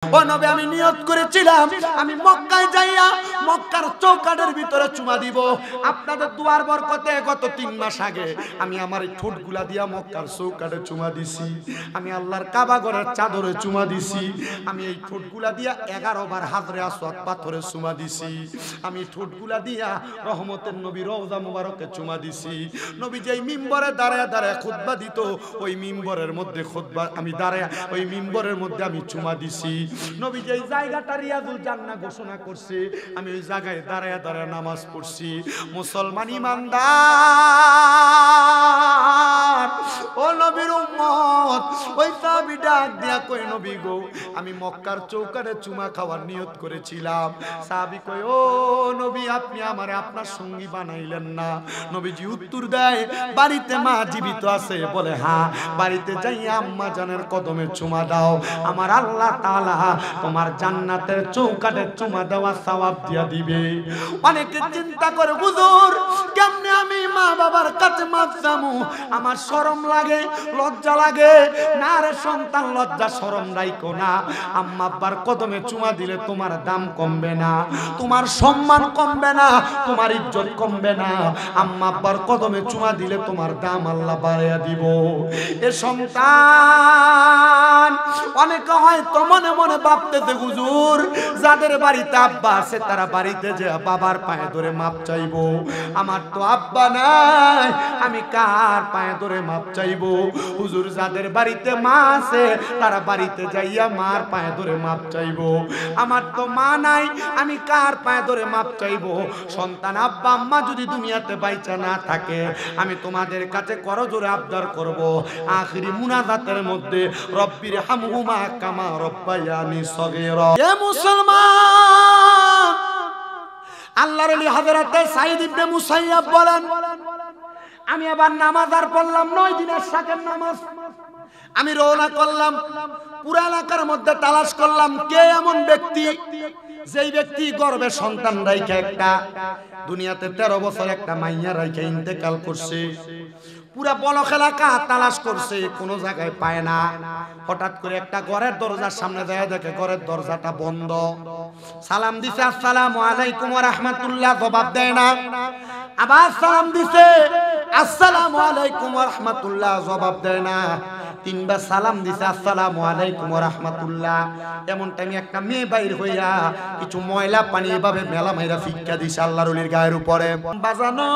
ও নবী আমি নিয়ত করেছিলাম আমি মক্কায় যাইয়া মক্কার চৌকাঠের ভিতরে চুমা দিব। আপনাদের দুয়ার বরকতে গত 3 মাস আগে আমি আমার এই ঠোঁটগুলা দিয়া মক্কার চৌকাঠে চুমা দিছি, আমি আল্লাহর কাবা ঘরের চাদরে চুমা দিছি, আমি এই ঠোঁটগুলা দিয়া 11 বার হাজরে আসওয়াদ পাথরে চুমা দিছি, আমি ঠোঁটগুলা দিয়া রহমতের নবী রওজা মুবারকে চুমা দিছি। নবী যেই মিম্বরে দাঁড়ায় দাঁড়ায় খুতবা দিত ওই মিম্বরের মধ্যে খুতবা আমি দাঁড়ায় ওই মিম্বরের মধ্যে আমি চুমা দিছি। নবী যেই জায়গাটা রিয়াজুল জান্নাহ ঘোষণা করছে আমি ওই জায়গায় দাঁড়ায় দাঁড়ায় নামাজ পড়ছি। মুসলমান ইমানদার ও নবীর উম্মত, ওই সাহাবী ডাক দিয়া কই নবী গো আমি মক্কার চৌকাঠে চুমা খাওয়ার নিয়ত করেছিলাম। সাহাবী কই ও নবী আপনি আমারে আপনার সঙ্গী বানাইলেন না? নবীজি উত্তর দেয় বাড়িতে মা জীবিত আছে? বলে হ্যাঁ। বাড়িতে যাইয়া আম্মা জানের কদমে চুমা দাও, আমার আল্লাহ তাআলা তোমার জান্নাতের চৌকাঠে চুমা দেওয়া সওয়াব দিয়া দিবে। অনেকে চিন্তা করে হুজুর কেমনে আমি মা বাবার কাছে মাপ চামু, আমার শরম লাগে লজ্জা লাগে। না রে সন্তান, লজ্জা শরম রাইখো না। আম্মা আব্বার কদমে চুমা দিলে তোমার দাম কমবে না, তোমার সম্মান কমবে না, তোমার ইজ্জত কমবে না। আম্মা আব্বার কদমে চুমা দিলে তোমার দাম আল্লাহ বাড়াইয়া দিব। এ সন্তান অনেকে হয়তো মনে মনে ভাবতেছে হুজুর যাদের বাড়িতে আব্বা আছে তারা বাড়িতে যে বাবার পায়ে ধরে মাপ চাইবো, আমার তো আব্বা নাই আমি কার পায়ে ধরে মাপ চাইবো? হুজুর যাদের বাড়িতে মা আছে তারা বাড়িতে যাইয়া মার পায়ে ধরে মাপ চাইবো, আমার তো মা নাই আমি কার পায়ে ধরে মাপ চাইবো? সন্তান আব্বা আম্মা যদি দুনিয়াতে বাইচা না থাকে আমি তোমাদের কাছে করজোরে আবদার করব আখিরি মুনাজাতের মধ্যে রব্বির হামহুমা কামা রব্বায়ানি সগীরা। এ মুসলমান, আল্লাহর ওলি হযরত সাঈদ ইবনে মুসাইয়াব বলেন আমি আবার নামাজ আর পড়লাম 9 দিনের শাকের নামাজ। আমি রওনা করলাম, পুরা এলাকার মধ্যে তালাশ করলাম কে এমন ব্যক্তি যেই ব্যক্তি গর্ভে সন্তান রাইখা একটা দুনিয়াতে 13 বছর একটা মাইয়া রাইখা ইন্তেকাল করছে। পুরা বলক এলাকা তালাশ করছে, কোনো জায়গায় পায় না। হঠাৎ করে একটা ঘরের দরজার সামনে যায়, দেখে ঘরের দরজাটা বন্ধ। সালাম দিছে আসসালামু আলাইকুম ওয়া রাহমাতুল্লাহ, জবাব দেয় না। আবার সালাম দিছে আসসালামু আলাইকুম ওয়া রাহমাতুল্লাহ, জবাব দেয় না। 3 বার সালাম দিছে আসসালামু আলাইকুম ওয়া রাহমাতুল্লাহ। এমন টাইমে একটা মেয়ে বাইর হইয়া কিছু ময়লা পানি এভাবে মেলা মাইরা ফিক্কা দিছে আল্লাহর ওলির গায়ের উপরে। বাজানো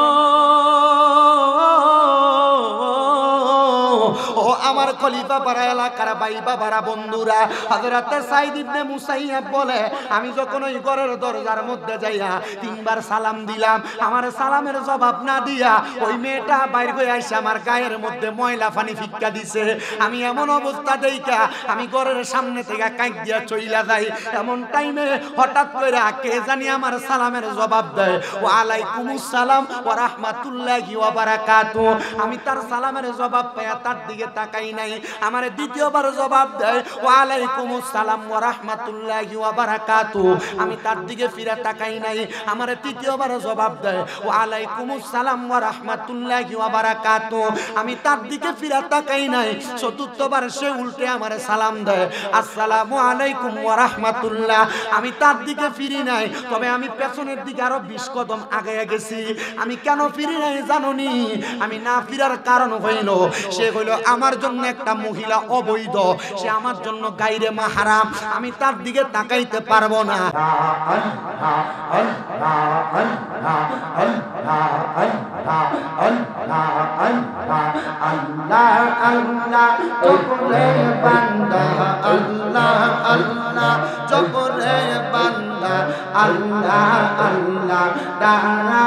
ও আমার খলিফা পাড়া এলাকার ভাই বাবারা বন্ধুরা, হযরত সাঈদ ইবনে মুসাইয়াব বলে আমি যখন ওই ঘরের দরজার মধ্যে যাইয়া 3 বার সালাম দিলাম, আমার সালামের জবাব না দিয়া ওই মেয়েটা বাইর হয়ে আইসা আমার গায়ের মধ্যে ময়লা পানি ফিক্কা দিছে। আমি এমন অবস্থা দেইখা আমি ঘরের সামনে থেকে কাঁক দিয়া চইলা যাই। এমন টাইমে হঠাৎ করে কে জানি আমার সালামের জবাব দেয় ওয়া আলাইকুমুস সালাম ওয়া রাহমাতুল্লাহি ওয়া বারাকাতুহু। আমি তার সালামের জবাব পাইয়া তার দিকে তাকাই নাই, আমারে দ্বিতীয়বার জবাব দেয় ওয়া আলাইকুমুস সালাম ওয়া রাহমাতুল্লাহি ওয়া বারাকাতুহু। আমি তার দিকে ফিরে তাকাই নাই, আমারে তৃতীয়বার জবাব দেয় ওয়া আলাইকুমুস সালাম ওয়া রাহমাতুল্লাহি ওয়া বারাকাতুহু। আমি তার দিকে ফিরে তাকাই নাই, চতুর্থবার সে উল্টে আমারে সালাম দেয় আসসালামু আলাইকুম ওয়া রাহমাতুল্লাহ। আমি তার দিকে ফিরি নাই, তবে আমি পেছনের দিকে আরো 20 কদম আগায়া গেছি। আমি কেন ফিরি নাই জানোনি? আমি না ফিরার কারণ হইল সে হইল আমার জন্য একটা মহিলা অবৈধ, সে আমার জন্য গায়রে মাহরাম, আমি তার দিকে তাকাইতে পারবো না। আল্লাহ আল্লাহ জপরে বান্দা, আল্লাহ আল্লাহ জপরে বান্দা, আল্লাহ আল্লাহ ডানা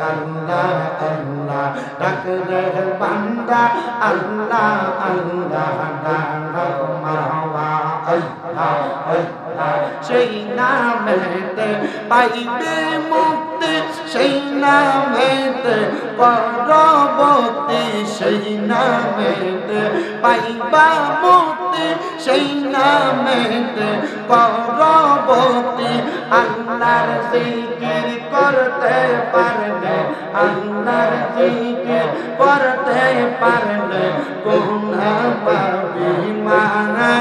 আল্লাহ আল্লাহ ডাকরে বান্দা, আল্লাহ আল্লাহ ডানা মারওয়া আল্লাহ আল্লাহ। সেই নামেতে পাইবে মুক্তি, সেই নামেতে পরবর্তী, সেই নামেতে পাইবা মুক্তি, সেই নামেতে পরবর্তী। আল্লাহর জিকির করতে পারলে, আল্লাহর জিকির করতে পারলে গুনাহ পাবি মানা।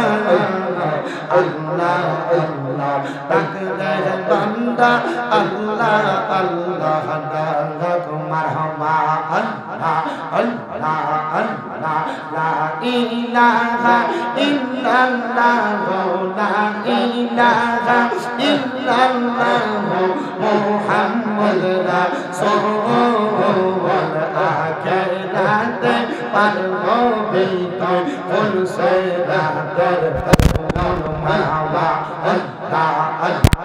আল্লাহ আল্লাহ ডাকলে বান্দা আল্লাহ আল্লাহ ডাক মারহাবা আল্লাহ আল্লাহ আল্লাহ লা ইলাহা ইল্লাল্লাহ লা ইলাহা ইল্লাল্লাহ মুহাম্মদ রাসূলুল্লাহ আখিরাতে পারবো বিতয় ফুল সে রাতের মারহাবা আল্লাহ আল্লাহ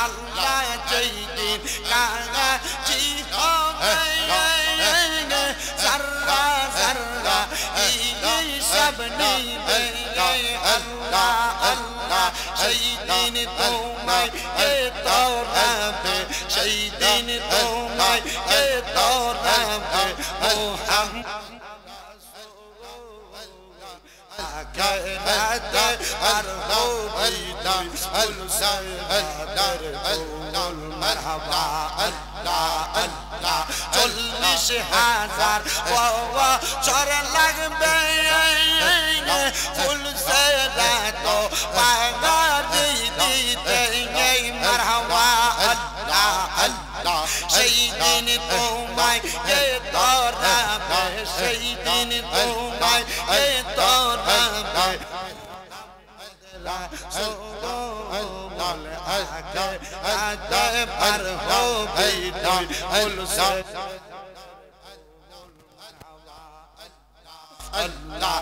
আল্লাহ জয়দিন কাগা জি হবে সাররা সাররা এই সব নিবে আল্লাহ আল্লাহ সেই দিন তোমায় এ তোরাবে সেই দিন তোমায় এ তোরাবে মুহাম্মদ আখিরাতে আর হবে ফুল সাদার ফুল মারহাবা আল্লাহ আল্লাহ 40,000 বছর লাগবে ফুল সাদাত পাগার দিতে মারহাবা আল্লাহ আল্লাহ সেই দিন তোমায় এ তোরাবে সেই দিন তোমায় এ তোরাবে पर हो बेटा अल्लाह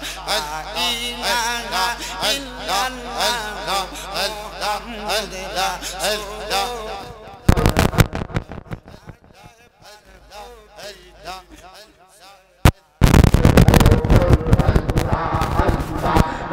इलाहा इल्लल्लाह अल्हम्दुलिल्लाह अल्लाह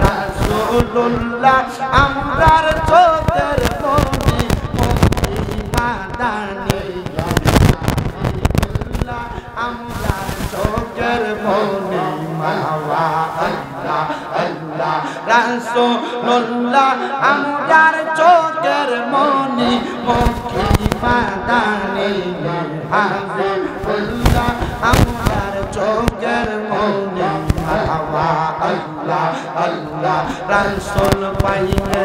রাসূলুল্লাহ আমরার চোখের মনি মনি মাদানী রাসূলুল্লাহ আমরার চোখের মনি মাওয়া আল্লাহ আল্লাহ রাসূলুল্লাহ আমরার চোখের মনি মনি মাদানী হাবিবুল্লাহ আমরার চোখের মনি মাওয়া আল্লাহ আল্লাহ রাসূল পাইলে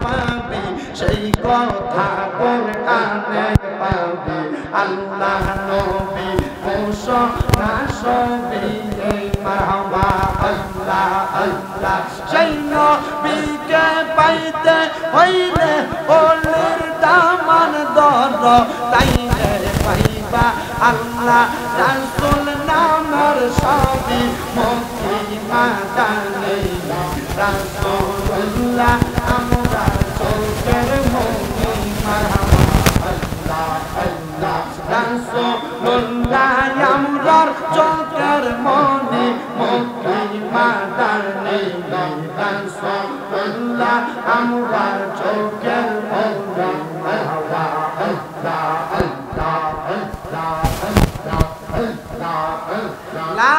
পাবি সেই কথা কোরআনে পাবি আল্লাহ নবী ঘোষণা সবই মারহাবা আল্লাহ আল্লাহ সেই নবীকে পাইতে হইলে ওলের দামান দর তাইলে পাইবা আল্লাহ রাসূল নামের সবই মুক্তি মাদানী রাসূলুল্লাহ আমরা চোখের মনি মারহাবা আল্লাহ আল্লাহ রাসূলুল্লাহ আমরা চোখের মনি মুক্তি মাদানী রাসূলুল্লাহ আমরা চোখের মনি মারহাবা আল্লাহ আল্লাহ আল্লাহ আল্লাহ আল্লাহ লা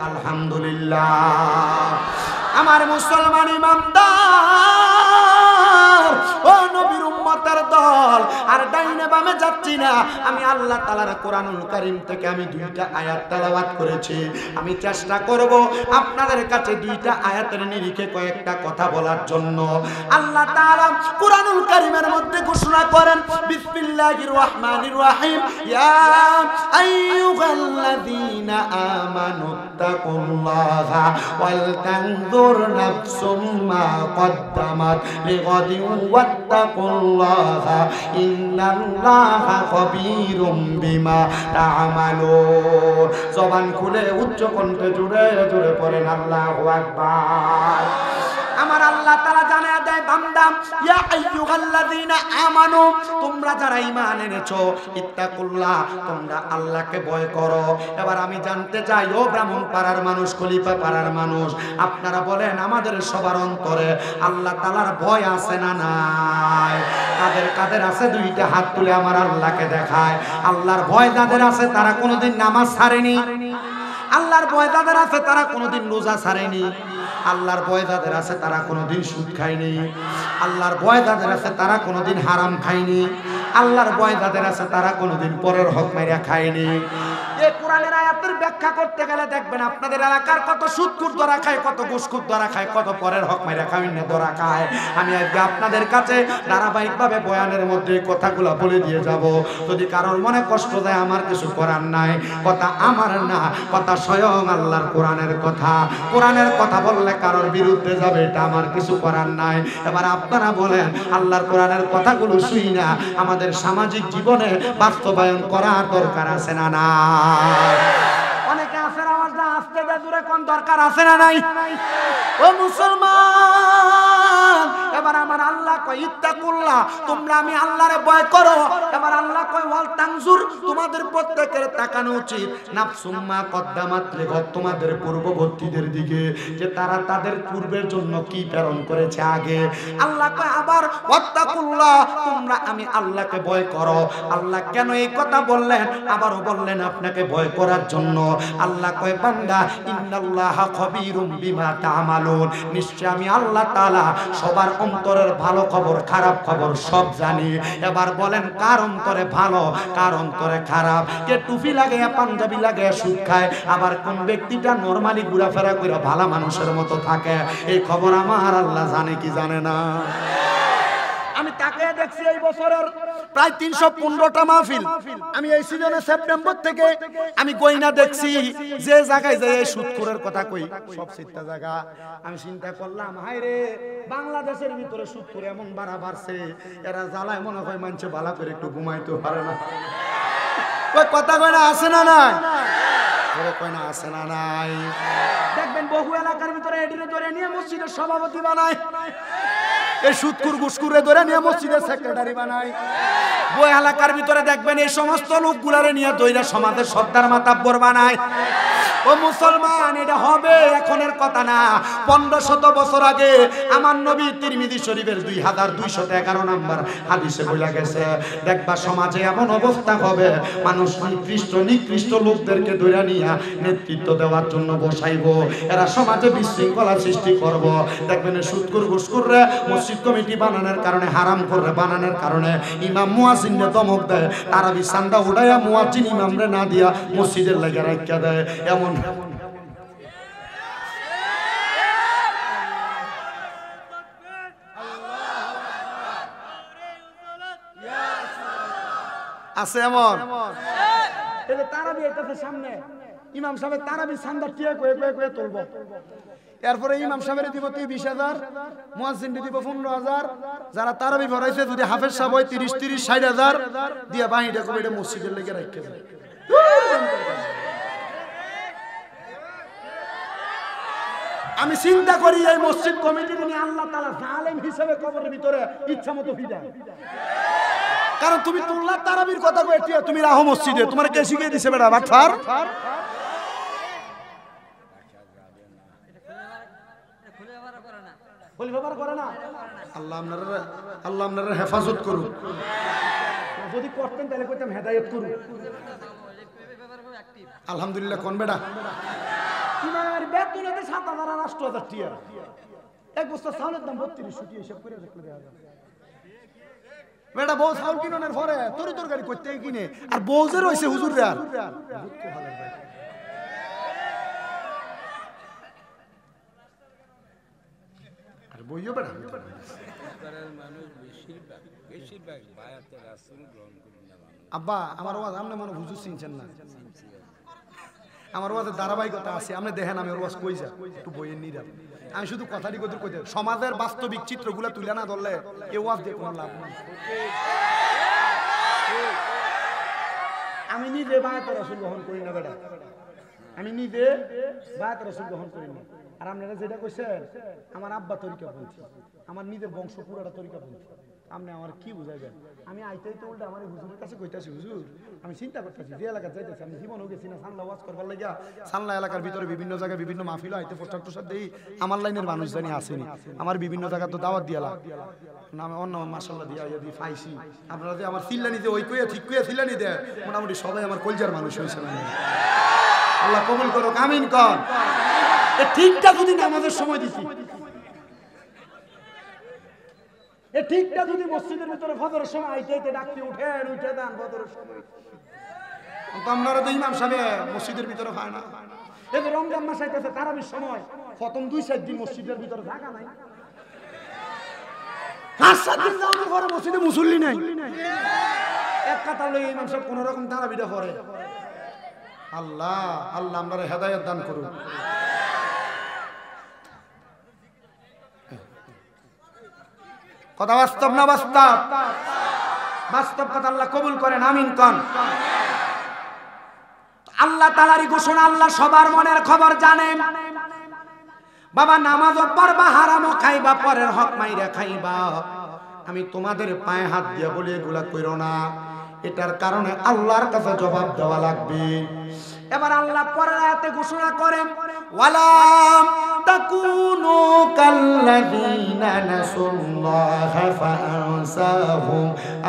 আলহামদুলিল্লাহ আমার মুসলমান ইমানদার ও নবীর উম্মতের দল আর ডাইনে বামে যাচ্ছি না আমি আল্লাহ তাআলার কোরআনুল কারীম থেকে আমি দুইটা আয়াত তেলাওয়াত করেছি আমি চেষ্টা করব আপনাদের কাছে দুইটা আয়াতের নিরিখে কয়েকটা কথা বলার জন্য আল্লাহ তাআলা কোরআনুল কারীমের মধ্যে ঘোষণা করেন বিসমিল্লাহির রহমানির রহিম ইয়া আইয়ুহাল্লাযীনা আমানু তাকুল্লাহা ওয়াল তানজুর নাফসুম মা কদ্দামাত লিগাদিন ওয়াত্তাকুল্লাহা ইন্নাল্লাহা খাবীরুম বিমা তা'মালুন জবান খুলে উচ্চ কণ্ঠে জোরে জোরে পড়েন আল্লাহু আকবার আমার আল্লাহ তাআলা জানায় দেয় বান্দা, ইয়া আইয়ুহাল্লাযীনা আমানু, তোমরা যারা ঈমান এনেছো, ইত্তাকুল্লাহ, তোমরা আল্লাহকে ভয় করো। এবার আমি জানতে চাই, ও ব্রাহ্মণ পাড়ার মানুষ, খলিফা পাড়ার মানুষ, আপনারা বলেন আমাদের সবার অন্তরে আল্লাহ তাআলার ভয় আছে না নাই? কাদের কাদের আছে দুইটা হাত তুলে আমার আল্লাহকে দেখায়। আল্লাহর ভয় যাদের আছে তারা কোনোদিন নামাজ ছাড়েনি। আল্লাহর ভয় যাদের আছে তারা কোনোদিন রোজা ছাড়েনি। আল্লাহর ভয় যাদের আছে তারা কোনোদিন সুদ খায়নি। আল্লাহর ভয় যাদের আছে তারা কোনোদিন হারাম খায়নি। আল্লাহর ভয় যাদের আছে তারা কোনোদিন পরের হক মাইরা খায়নি। এই কোরআনের আয়াতের ব্যাখ্যা করতে গেলে দেখবেন আপনাদের এলাকার কত সুদখোর ধরা খায়, কত ঘুষখোর ধরা খায়, কত পরের হক মাইরা খাওয়িনে ধরা খায়। আমি আজকে আপনাদের কাছে ধারাবাহিকভাবে বয়ানের মধ্যে কথাগুলো বলে দিয়ে যাব। যদি কারোর মনে কষ্ট দেয়, আমার কিছু করার নাই। কথা আমার না, কথা স্বয়ং আল্লাহর কোরআনের কথা। কোরআনের কথা বললে কারোর বিরুদ্ধে যাবে, এটা আমার কিছু করার নাই। এবার আপনারা বলেন, আল্লাহর কোরআনের কথাগুলো শুই না আমাদের সামাজিক জীবনে বাস্তবায়ন করার দরকার আছে না না? অনেকে আছে আওয়াজটা আস্তে দূরে কোন দরকার আছে না নাই? ও মুসলমান, এবার আমার আল্লাহ কয় ইত্তাকুল্লাহ, তোমরা আমি আল্লাহরে ভয় করো। এবার আল্লাহ কয় ওয়াল তানজুর, তোমাদের প্রত্যেকের তাকানো উচিত নাফসুম মা কদ্দামাত লিগাদ, তোমাদের পূর্ববর্তীদের দিকে, যে তারা তাদের পূর্বের জন্য কি প্রেরণ করেছে আগে। আল্লাহ কয় আবার ওয়াত্তাকুল্লাহ, তোমরা আমি আল্লাহকে ভয় করো। আল্লাহ কেন এই কথা বললেন? আবারও বললেন আপনাকে ভয় করার জন্য। আল্লাহ কয় বান্দা, ইন্নাল্লাহা খবীরুম বিমা তা'মালুন, নিশ্চয় আমি আল্লাহ তাআলা সবার অন্তরের ভালো খবর খারাপ খবর সব জানি। এবার বলেন, কার অন্তরে ভালো, কার অন্তরে খারাপ? কে টুপি লাগাইয়া পাঞ্জাবি লাগাইয়া সুদ খায়, আবার কোন ব্যক্তিটা নরমালি ঘোরাফেরা করে ভালো মানুষের মতো থাকে, এই খবর আমার আল্লাহ জানে কি জানে না? আমি তাকে দেখছি এই বছরের প্রায় 315টা মাহফিল। আমি এই সিজনে সেপ্টেম্বর থেকে আমি গয়না দেখছি, যে জায়গায় যে এই সুদখোরের কথা কই সব সিটটা জায়গা। আমি চিন্তা করলাম, হায় রে, বাংলাদেশের ভিতরে সুদখোর এমন বাড়ছে, এরা জ্বালায় মনে হয় মানুষ ভালো করে একটু ঘুমাইতে পারে না। ওই কথা কয়না আছে না নাই? ওরে কয়না আছে না নাই? দেখবেন বহু এলাকার ভিতরে এডিরে ধরে নিয়ে মসজিদের সভাপতি বানায়, এই সুদখোর ঘুষখোরে ধরে নিয়ে মসজিদের সেক্রেটারি বানায়। বই এলাকার ভিতরে দেখবেন এই সমস্ত লোকগুলারে নিয়ে দইরা সমাজের সর্দার মাতাব্বর বানায়। ও মুসলমান, এটা হবে এখনের কথা না। 1500 বছর আগে আমার নবী তিরমিজি শরীফের 2211 নম্বর হাদিসে বলা গেছে, দেখবা সমাজে এমন অবস্থা হবে, মানুষ নিকৃষ্ট লোকদেরকে ধরে নিয়ে নেতৃত্ব দেওয়ার জন্য বসাইবো। এরা সমাজে বিশৃঙ্খলা সৃষ্টি করব। দেখবেন সুদখোর ঘুষখোররা মসজিদ কমিটি বানানোর কারণে, হারাম করে বানানোর কারণে ইমাম মুয়াজ্জিনকে ধমক দেয়, তারাবি চান্দা উড়াইয়া মুয়াজ্জিন ইমামরে না দিয়া মসজিদের লাগা রাখিয়া দেয়। এমন আছে, এমন তারাবি এটাতে সামনে ইমাম সাহেব তারাবি চান্দা টিয়া কয়ে কয়ে কয়ে তুলব। এরপরে ইমাম সাহেবের দিব 20,000, মুয়াজ্জিন দিব 15,000, যারা তারাবি পড়াইছে যদি হাফেজ সাহেব হয় 30-60,000 দিয়া বাহিটা কবে এটা মসজিদের লেগে রাখতে যায়। আমি চিন্তা করি এই মসজিদ কমিটি নিয়ে আল্লাহ তাআলা জালেম হিসেবে কবরের ভিতরে ইচ্ছা মতো ফিডায়। কারণ তুমি তুল্লাহ তারাবির কথা কয়ে তুমি রাহো মসজিদে, তোমার কে শিখিয়ে দিছে বেটা বাটফার? আল্লাহ আপনারা হেফাজত করুন। যদি করতেন তাহলে কইতাম হেদায়েত করুন। আলহামদুলিল্লাহ কোন বেটা ইমামের বেতনেতে 7,000 আর 8,000 টিয়া, এক বস্তা চাউলের দাম 32 টিয়া, হিসাব করে দেখলে দেখা যায়। বেটা বউ চাউল কিনের পরে তরি তরকারি করতে কিনে, আর বউ যে রয়েছে হুজুর রে, আর বইও বেটা আব্বা আমার ওয়াজ আপনি মনে হুজুর চিনছেন না, আমার ওয়াজের ধারাবাহিকতা আছে, আপনি দেখেন আমি ওর ওয়াজ কই যা একটু বইয়ের নিরাম। আমি শুধু কথাটি কইতে সমাজের বাস্তবিক চিত্রগুলা তুলে না ধরলে এ ওয়াজ দিয়ে কোনো লাভ নেই। আমি নিজে বায়াত রাসূল গ্রহণ করি না বেটা, আমি নিজে বায়াত রাসূল গ্রহণ করি না। আর আপনারা যেটা কইছেন আমার আব্বা তরিকাপন্থী, আমার নিজের বংশ পুরাটা তরিকাপন্থী, আপনি আমার কি বুঝাইবেন? আমি আইতেই তো উল্টা আমার হুজুরের কাছে কইতাছি, হুজুর আমি চিন্তা করতেছি যে এলাকা যাইতেছি, আমি জীবনও গেছি না সানলা ওয়াজ করবার লাগিয়া, সানলা এলাকার ভিতরে বিভিন্ন জায়গায় বিভিন্ন মাহফিল আইতে পোস্টার টোস্টার দেই, আমার লাইনের মানুষ জানি আসেনি, আমার বিভিন্ন জায়গা তো দাওয়াত দিয়ালা নামে অন্য মাশাআল্লাহ দিয়া যদি পাইছি, আপনারা যে আমার চিল্লানি যে ওই কইয়া ঠিক কইয়া চিল্লানি দেয়, মোটামুটি সবাই আমার কলজার মানুষ হয়েছে। আল্লাহ কবুল করুক, আমিন কর। ঠিকটা যদি নামাজের সময় দিছি, এ ঠিকটা যদি মসজিদের ভিতরে ফজরের সময় আইতে আইতে ডাকতে উঠেন, উঠে দেন ফজরের সময়, তো আপনারা তো ইমাম সাহেব মসজিদের ভিতরে হয় না। এই যে রমজান মাস আইতেছে তারাবির সময় প্রথম 2-4 দিন মসজিদের ভিতরে জায়গা নাই, 5-7 দিন যাওয়ার পরে মসজিদে মুসল্লি নাই, এক কথা লই ইমাম সাহেব কোন রকম তারাবিটা পড়ে। আল্লাহ আল্লাহ আমরা হেদায়েত দান করুন। কথা বাস্তব না বাস্তব? বাস্তব কথা, আল্লাহ কবুল করেন, আমিন কন। আল্লাহ তাআলারই ঘোষণা, আল্লাহ সবার মনের খবর জানেন। বাবা নামাজও পড়বা, হারামও খাইবা, পরের হক মাইরা খাইবা, আমি তোমাদের পায়ে হাত দিয়ে বলি এগুলা কইরো না, এটার কারণে আল্লাহর কাছে জবাব দেওয়া লাগবে। এবার আল্লাহ পরের আয়াতে ঘোষণা করেন, ওয়ালা তাকুনু কাল্লাযীনা নাসুল্লাহা ফাআনসাহুম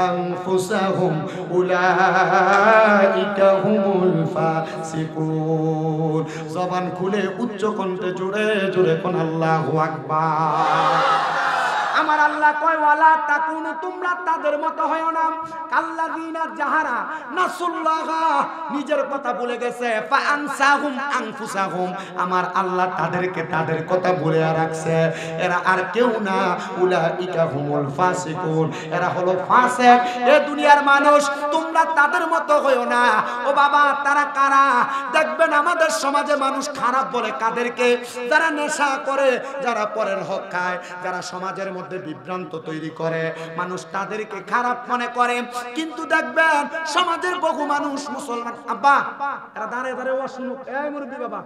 আনফুসাহুম উলাইকা হুমুল ফাসিকুন। জবান খুলে উচ্চ কণ্ঠে জোরে জোরে কোন আল্লাহু আকবার। আমার আল্লাহ কয় ওয়ালা তাকুনু, তোমরা তাদের মতো হয়ো না, কাল্লাযীনা যাহারা নাসুল্লাহা নিজের কথা ভুলে গেছে, ফাআনসাহুম আনফুসাহুম আমার আল্লাহ তাদেরকে তাদের কথা ভুলে রাখছে, এরা আর কেউ না, উলাইকা হুমুল ফাসিকুন এরা হলো ফাসিক। এ দুনিয়ার মানুষ তোমরা তাদের মতো হয়ো না। ও বাবা তারা কারা? দেখবেন আমাদের সমাজে মানুষ খারাপ বলে কাদেরকে? যারা নেশা করে, যারা পরের হক খায়, যারা সমাজের মধ্যে বিভ্রান্ত তৈরি করে, মানুষ তাদেরকে খারাপ মনে করে। কিন্তু দেখবেন সমাজের বহু মানুষ মুসলমান, আব্বা এরা দাঁড়িয়ে দাঁড়িয়ে ওয়াজ শুনুক, এই মুরব্বি বাবা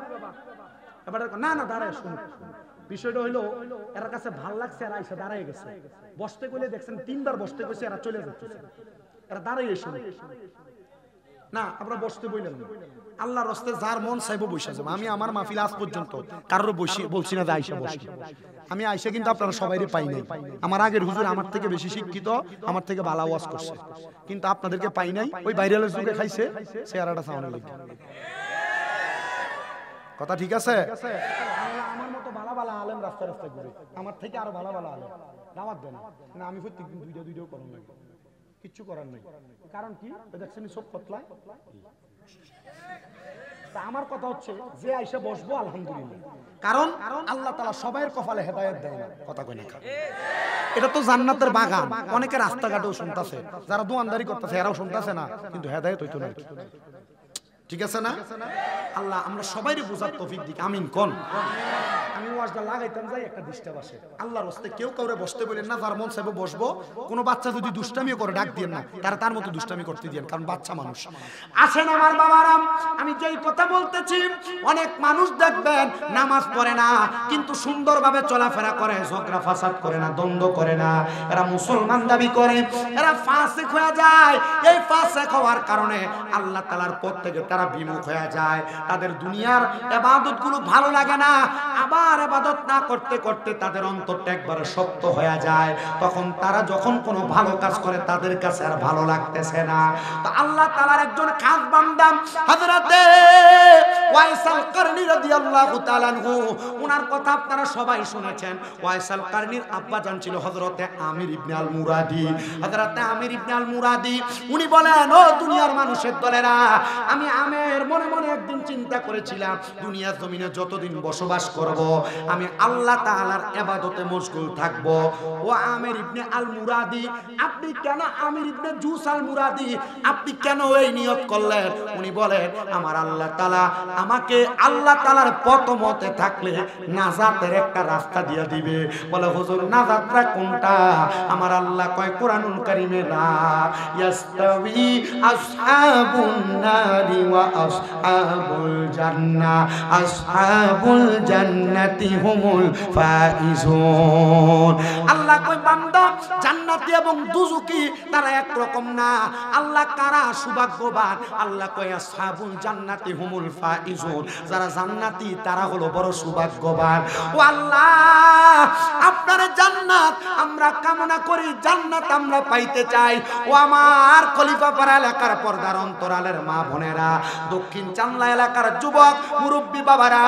এবার না না দাঁড়ায় শুনুক। বিষয়টা হইলো এর কাছে ভাল লাগছে, এরা এসে দাঁড়ায় গেছে, বসতে কইলে দেখছেন 3বার বসতে কইছে, এরা চলে যাচ্ছে, এরা দাঁড়ায় শুনুক না, আমরা বসতে বইলেন না। আল্লাহর রাস্তে যার মন চাইবো বসে যাবো। আমি আমার মাহফিল আজ পর্যন্ত কারোর বলছি না যে আইসা বসি, আমি আইসা কিন্তু আপনারা সবাইরে পাই নাই। আমার আগের হুজুর আমার থেকে বেশি শিক্ষিত, আমার থেকে ভালো ওয়াজ করছে, কিন্তু আপনাদেরকে পাই নাই। ওই ভাইরালের যুগে খাইছে চেহারাটা সামনে লেগে। কথা ঠিক আছে? আমার মতো ভালো ভালো আলেম রাস্তা রাস্তায় ঘুরে, আমার থেকে আরো ভালো ভালো আলেম দাওয়াত দেন না, আমি প্রত্যেকদিন দুইটা করুন লাগে, কিচ্ছু করার নেই। কারণ কি দেখছেন সব পতলায়। তা আমার কথা হচ্ছে যে আইসা বসবো আলহামদুলিল্লাহ, কারণ আল্লাহ তাআলা সবার কপালে হেদায়েত দেয় না। কথা কই না, এটা তো জান্নাতের বাগান। অনেকে রাস্তাঘাটেও শুনতাছে, যারা দোয়ানদারি করতেছে এরাও শুনতাছে না, কিন্তু হেদায়েত হইতো না। ঠিক আছে না? আল্লাহ আমরা সবাইরে বোঝার তৌফিক দিক, আমিন কোন। আমি ওয়াজটা লাগাইতাম যাই একটা ডিস্টার্ব আসে। আল্লাহর রাস্তায় কেউ কাউরে বসতে বলেন না, যার মন চাইবে বসবো। কোনো বাচ্চা যদি দুষ্টামিও করে ডাক দিয়েন না, তারা তার মতো দুষ্টামি করতে দিয়েন, কারণ বাচ্চা মানুষ। আসেন আমার বাবারাম, আমি যেই কথা বলতেছি, অনেক মানুষ দেখবেন নামাজ পড়ে না কিন্তু সুন্দরভাবে চলাফেরা করে, ঝগড়া ফাসাদ করে না, দ্বন্দ্ব করে না, এরা মুসলমান দাবি করে, এরা ফাসিক হয়ে যায়। এই ফাসিক হওয়ার কারণে আল্লাহ তাআলার পথ থেকে তারা বিমুখ হয়ে যায়। তাদের দুনিয়ার ইবাদত গুলো ভালো লাগে না, আবার ইবাদত না করতে করতে তাদের অন্তরটা একবারে শক্ত হয়ে যায়। তখন তারা যখন কোনো ভালো কাজ করে তাদের কাছে আর ভালো লাগতেছে না। তো আল্লাহ তাআলার একজন খাস বান্দা হযরতে ওয়াইসাল কারনী রাদিয়াল্লাহু তাআলা আনহু, ওনার কথা আপনারা সবাই শুনেছেন। ওয়াইসাল কারনীর আব্বা জান ছিল হযরতে আমির ইবনে আল মুরাদি। হযরতে আমির ইবনে আল মুরাদি উনি বলেন, ও দুনিয়ার মানুষের দলেরা, আমি আমের মনে মনে একদিন চিন্তা করেছিলাম দুনিয়ার জমিনে যতদিন বসবাস করব আমি আল্লাহ তাআলার ইবাদতে মশগুল থাকব। ও আমির ইবনে আল মুরাদি, আপনি কেন আমির ইবনে জুস আল মুরাদি আপনি কেন এই নিয়ত করলেন? উনি বলেন, আমার আল্লাহ তাআলা আমাকে আল্লাহ আল্লাহ তাআলার পথ মতে থাকলে নাজাতের একটা রাস্তা দিয়ে দিবে। বলে হুজুর নাজাতটা কোনটা? আমার আল্লাহ কয় কোরআনুল কারীমে লা ইয়াস্তাউই আসহাবুন নারি ওয়া আসহাবুল জান্নাহ আসহাবুল জান্নাতি হুমুল ফাইজুন। আল্লাহ কয় বান্দা জান্নাতি এবং দুজকি তারা এক রকম না। আল্লাহ কারা সৌভাগ্যবান? আল্লাহ কয় আসহাবুল জান্নাতি হুমুল ফাইজুন, যারা জান্নাতি তারা হলো বড় সৌভাগ্যবান। ও আল্লাহ আপনার জান্নাত আমরা কামনা করি, জান্নাত আমরা পাইতে চাই। ও আমার খলিফাপাড়া এলাকার পর্দার অন্তরালের মা বোনেরা, দক্ষিণ চান্দলা এলাকার যুবক মুরব্বী বাবারা,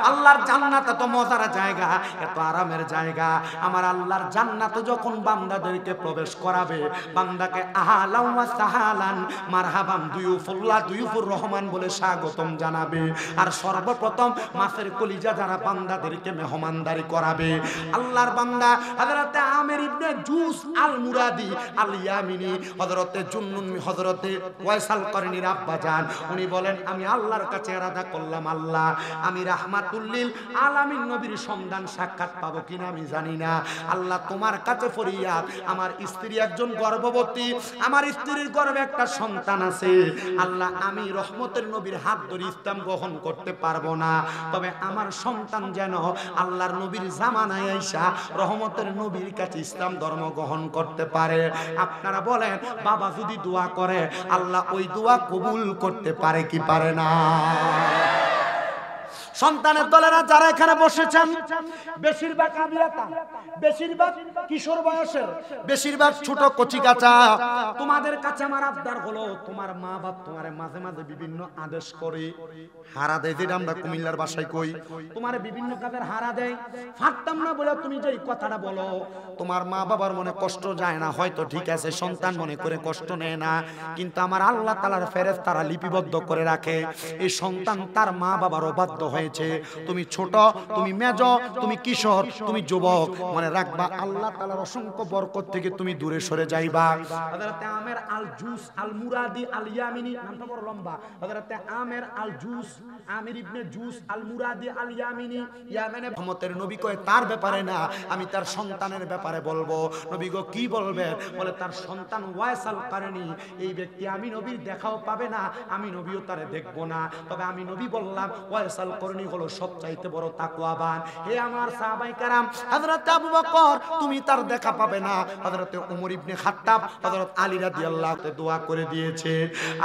আল্লাহর জান্নাত এত মজার জায়গা, এত আরামের জায়গা। আমার আল্লাহর জান্নাত যখন বান্দাদেরকে প্রবেশ করাবে, বান্দাকে আহলান ওয়া সাহালান মারহাবান দুয়ুফুল্লাহ দুয়ুফুর রহমান বলে স্বাগতম জানাবে। আর সর্বপ্রথম মাছের কলিজা যারা বান্দাদেরকে মেহমানদারি করাবে, আল্লাহর বান্দা হযরতে আমির ইবনে জুস আল মুরাদি আল ইয়ামিনী, হযরতে জুন্নুন হযরতে ওয়াইসাল করণীর আব্বা জান, উনি বলেন আমি আল্লাহর কাছে ইরাদা করলাম, আল্লাহ আমি রাহমাতুল লিল আলামিন নবীর সন্ধান সাক্ষাৎ পাবো কিনা আমি জানি না। আল্লাহ তোমার কাছে ফরিয়াদ, আমার স্ত্রী একজন গর্ভবতী, আমার স্ত্রীর গর্ভে একটা সন্তান আছে। আল্লাহ আমি রহমতের নবীর হাত ধরে ইসলাম গ্রহণ করতে পারবো না, তবে আমার সন্তান যেন আল্লাহর নবীর জামানায় আইসা রহমতের নবীর কাছে ইসলাম ধর্ম গ্রহণ করতে পারে। আপনারা বলেন বাবা যদি দোয়া করে আল্লাহ ওই দোয়া কবুল করতে পারে কি পারে না? সন্তানের দলেরা যারা এখানে বসেছেন বেশিরভাগ আবিয়াতা, বেশিরভাগ কিশোর বয়সের, বেশিরভাগ ছোট কচিকাচা। তোমাদের কাছে আমার আবদার হলো, তোমার মা বাপ তোমার মাঝে মাঝে বিভিন্ন আদেশ করে, হারা দেয়, যেটা আমরা কুমিল্লার ভাষায় কই, তোমার বিভিন্ন কাজের হারা দেয়। ফাটতাম না বলে তুমি যে কথাটা বলো, তোমার মা বাবার মনে কষ্ট যায় না, হয়তো ঠিক আছে সন্তান মনে করে কষ্ট নেয় না, কিন্তু আমার আল্লাহ তাআলার ফেরেশতারা লিপিবদ্ধ করে রাখে এই সন্তান তার মা বাবার অবাধ্য হয়ে। তুমি ছোট, তুমি মেজ, তুমি কিশোর, তুমি যুবক, মনে রাখবা আল্লাহ তাআলার অসংখ্য বরকত থেকে তুমি দূরে সরে যাইবা। হযরতে আমির আল জুস আল মুরাদি আল ইয়ামিনী, নামটা বড় লম্বা, হযরতে আমির আল জুস, আমির ইবনে জুস আল মুরাদি আল ইয়ামিনী, ইয়ামেনে রহমতের নবী কয় তার ব্যাপারে না, আমি তার সন্তানের ব্যাপারে বলবো। নবী গো কি বলবেন? বলে তার সন্তান ওয়াইসাল কারণী, এই ব্যক্তি আমি নবীর দেখাও পাবে না, আমি নবীও তারে দেখবো না, তবে আমি নবী বললাম ওয়াইসাল কারণী হলো সবচাইতে বড় তাকওয়াবান। হে আমার সাহাবায়ে কেরাম, হযরত আবু বকর তুমি তার দেখা পাবে না, হযরত ওমর ইবনে খাত্তাব, হযরত আলী রাদিয়াল্লাহু তাআলা দোয়া করে দিয়েছে।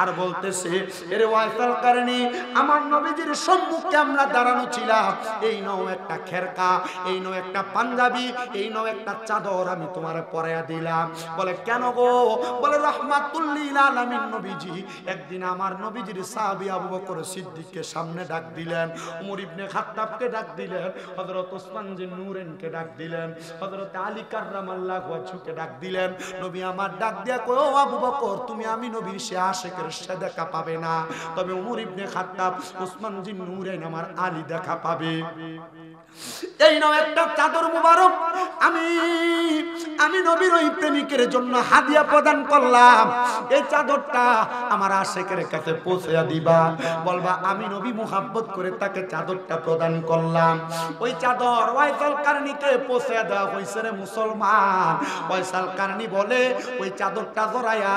আর বলতেছে এরে ওয়াইসাল কারণী, আমার নবীজির সম্মুখে আমরা দাঁড়ানো ছিলাম, এই নাও একটা খেরকা, এই নাও একটা পাঞ্জাবি, এই নাও একটা চাদর আমি তোমারে পরাইয়া দিলাম। বলে কেন গো? বলে রাহমাতুল লিল আলামিন নবীজি একদিন আমার নবীজির সাহাবী আবু বকর সিদ্দিককে সামনে ডাক দিলেন, ওমর ইবনে খাত্তাবকে ডাক দিলেন, হযরত ওসমান জিন নূরেনকে ডাক দিলেন, হযরত আলী কাররামাল্লাহু ওয়াজহুকে ডাক দিলেন। নবী আমার ডাক দিয়া কয় ও আবু বকর তুমি আমি নবীর সে আশিকের সে দেখা পাবে না, তবে ওমর ইবনে খাত্তাব, ওসমান জিন নূরেন আমার আলী দেখা পাবে। এই নাও একটা চাদর মুবারক, আমি নবীর ওই প্রেমিকের জন্য হাদিয়া প্রদান করলাম, এই চাদরটা আমার আশিকের কাছে পৌঁছে দিবা, বলবা আমি নবী মুহাব্বত করে তাকে চাদরটা প্রদান করলাম। ওই চাদর ওয়াইসাল কারণীকে পৌঁছে দেওয়া হয়েছে রে মুসলমান। ওয়াইসাল কারণী বলে ওই চাদরটা জড়াইয়া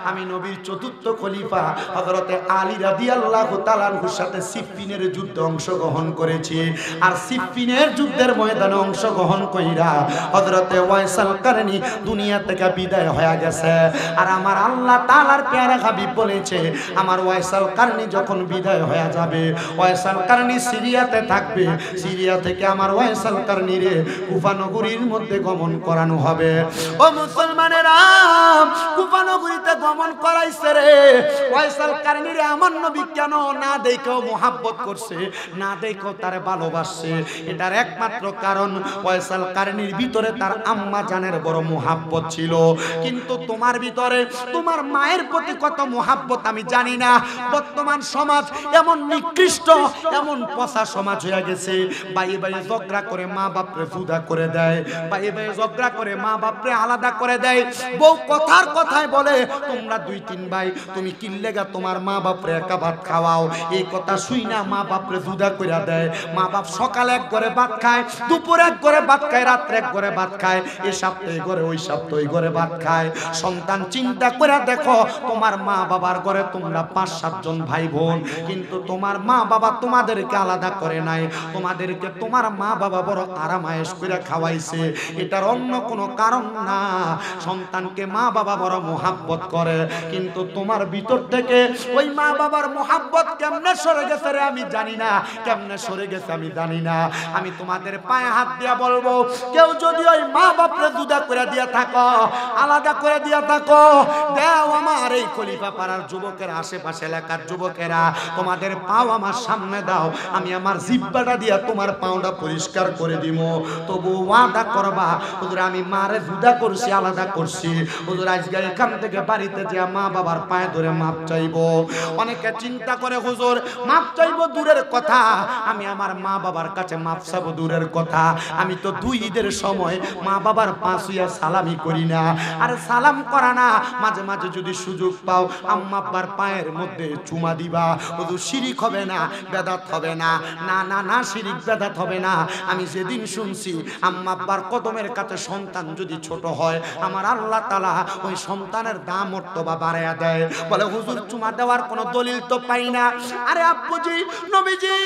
আমি নবীর চতুর্থ খলিফা হযরতে আলী রাদিয়াল্লাহু তাআলার সাথে সিফফিনের যুদ্ধে অংশগ্রহণ করেছি। আর সিফফিনের যুদ্ধের ময়দানে অংশগ্রহণ কইরা হযরতে ওয়াইসাল কারণী দুনিয়া থেকে বিদায় হয়ে গেছে। আর আমার আল্লাহ তাআলার প্যারা হাবিব বলেছে আমার ওয়াইসাল কারণী যখন বিদায় হয়ে যাবে, ওয়াইসাল কারণী সিরিয়াতে থাকবে, সিরিয়া থেকে আমার ওয়াইসাল কারণীরে কুফা নগরীর মধ্যে গমন করানো হবে। ও মুসলমানেরা, কুফা নগরীতে গমন করাইছে রে ওয়াইসাল কারণীরে আমার নবী কেন না দেখেও মুহাব্বত করছে, না দেখেও তারে ভালোবাসছে। এটার একমাত্র কারণ ফয়সাল কারনীর ভিতরে তার আম্মা জানের বড় মুহাব্বত ছিল। কিন্তু তোমার ভিতরে তোমার মায়ের প্রতি কত মুহাব্বত আমি জানি না। বর্তমান সমাজ এমন নিকৃষ্ট, এমন পচা সমাজ হয়ে গেছে, বাইয়ে বাইয়ে ঝগড়া করে মা বাপরে জুদা করে দেয়, বাইয়ে বাইয়ে ঝগড়া করে মা বাপরে আলাদা করে দেয়। বউ কথার কথায় বলে তোমরা দুই তিন ভাই তুমি কিল্লেগা তোমার মা বাপরে একা ভাত খাওয়াও, এই কথা শুই না মা বাপরে জুদা করে দেয়। মা বাপ সকালে এক করে ভাত খায়, দুপুরে এক করে ভাত খায়, রাত্রে এক করে ভাত খায়, এই সপ্তাহে ঘরে ওই সপ্তাহে ঘরে ভাত খায়। সন্তান চিন্তা করে দেখো, তোমার মা বাবার ঘরে তোমরা 5-7 জন ভাই বোন, কিন্তু তোমার মা বাবা তোমাদেরকে আলাদা করে নাই, তোমাদেরকে তোমার মা বাবা বড় আরামায়েশ করে খাওয়াইছে। এটার অন্য কোনো কারণ না। সন্তানকে মা বাবা বড় মোহাব্বত করে, কিন্তু তোমার ভিতর থেকে ওই মা বাবার মোহাব্বত কেমনে সরে গেছে রে আমি জানি না, কেমনে সরে গেছে আমি জানি না। আমি তোমাদের পায়ে হাত দিয়া বলবো, কেউ যদি ওই মা বাপরে জুদা করে দিয়া থাকো, আলাদা করে দিয়া থাকো, দেও আমার এই খলিফা পাড়ার যুবকের, আশেপাশে এলাকার যুবকেরা, তোমাদের পাও আমার সামনে দাও, আমি আমার জিহ্বাটা দিয়া তোমার পাওটা পরিষ্কার করে দিব। তবু ওয়াদা করবা, হুজুর আমি মারে জুদা করছি, আলাদা করছি, হুজুর আজকে এখান থেকে বাড়িতে যে মা বাবার পায়ে ধরে মাপ চাইবো। অনেকে চিন্তা করে হুজুর মাপ চাইবো দূরের কথা, আমি আমার মা বাবার কাছে মাপ চাইবো দূরের কথা, আমি তো 2 ঈদের সময় মা বাবার পা ছুঁয়া সালামি করি না। আর সালাম করা না, মাঝে মাঝে যদি সুযোগ পাও আম্মা আব্বার পায়ের মধ্যে চুমা দিবা, হুজুর শিরিক হবে না, বেদাত হবে না। না না না, শিরিক বেদাত হবে না। আমি যেদিন শুনছি আম্মা আব্বার কদমের কাছে সন্তান যদি ছোট হয়, আমার আল্লাহ তাআলা ওই সন্তানের দাম মর্তবা বাড়ায়া দেয়। বলে হুজুর চুমা দেওয়ার কোনো দলিল তো পাই না। আরে আব্বুজি, নবীজি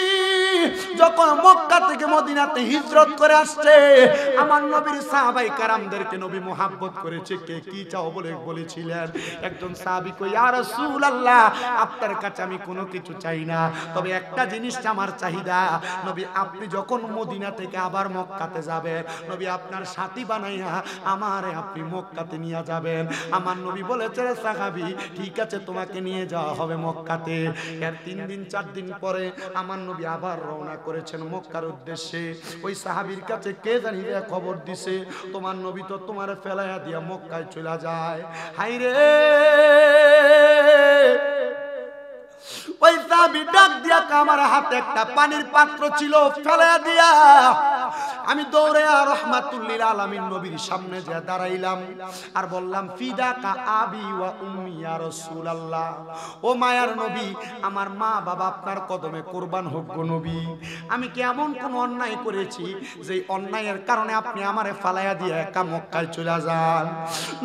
যখন মক্কা থেকে মদিনাতে হিজরত করে আসছে, আমার নবীর সাহাবায়ে কেরামদেরকে নবী মোহাব্বত করেছে। কে কি চাও বলে বলেছিলেন। একজন সাহাবী কই, ইয়া রাসূলুল্লাহ আপনার কাছে আমি কোনো কিছু চাই না, তবে একটা জিনিস আমার চাহিদা, নবী আপনি যখন মদিনা থেকে আবার মক্কাতে যাবেন, নবী আপনার সাথী বানাইয়া আমারে আপনি মক্কাতে নিয়ে যাবেন। আমার নবী বলেছে, রে সাহাবী ঠিক আছে তোমাকে নিয়ে যাওয়া হবে মক্কাতে। এর 3 দিন 4 দিন পরে আমার নবী আবার রওনা করেছেন মক্কার উদ্দেশ্যে। ওই সাহাবীর কাছে কে জানি খবর দিছে, তোমার নবী তো তোমার ফেলাইয়া দিয়া মক্কায় চলে যায়। হাইরে ওই সাহাবী ডাক দিয়া, আমার হাতে একটা পানির পাত্র ছিল, ফেলাইয়া দিয়া আমি দৌড়ে রাহমাতুল্লিল আলামিন নবীর সামনে যে দাঁড়াইলাম আর বললাম, ফিদাকা আবি ওয়া উম্মি ইয়া রাসূলুল্লাহ, ও মায়ার নবী আমার মা বাবা আপনার কদমে কুরবান হোক গো নবী। আমি কি এমন কোন অন্যায় করেছি যে অন্যায়ের কারণে আপনি আমারে ফালাইয়া দিয়ে একা মক্কায় চলে যান?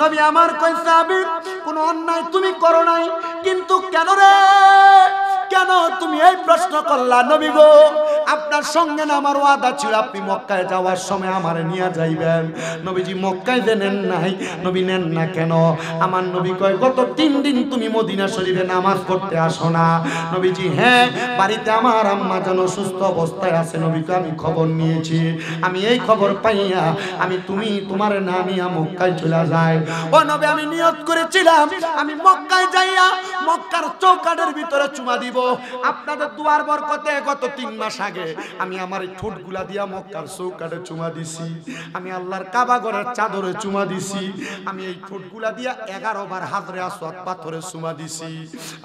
নবী আমার কই, সাহাবী কোন অন্যায় তুমি করো নাই, কিন্তু কেন রে, কেন তুমি এই প্রশ্ন করলা? নবী গো আপনার সঙ্গে না আমার ওয়াদা ছিল আপনি মক্কায় যাওয়ার সময় আমারে নিয়ে যাইবেন। নবীজি মক্কায় নেন নাই। নবী নেন না কেন? আমার নবী কয়, গত 3 দিন তুমি মদিনা শরীফে নামাজ পড়তে আসো না। নবীজি হ্যাঁ, বাড়িতে আমার আম্মা যেন সুস্থ অবস্থায় আছে। নবীকে আমি খবর নিয়েছি, আমি এই খবর পাইয়া আমি তোমার না নিয়া মক্কায় চলে যাই। ও নবী আমি নিয়ত করেছিলাম আমি মক্কায় যাইয়া মক্কার চৌকাঠের ভিতরে চুমা দিব। আপনাদের দুয়ার বরকতে গত 3 মাস আগে আমি আমার এই ঠোঁটগুলা দিয়া মক্কার চৌকাঠে চুমা দিছি, আমি আল্লাহর কাবা ঘরের চাদরে চুমা দিছি, আমি এই ঠোঁটগুলা দিয়া 11 বার হাজরে আসওয়াদ পাথরে চুমা দিছি,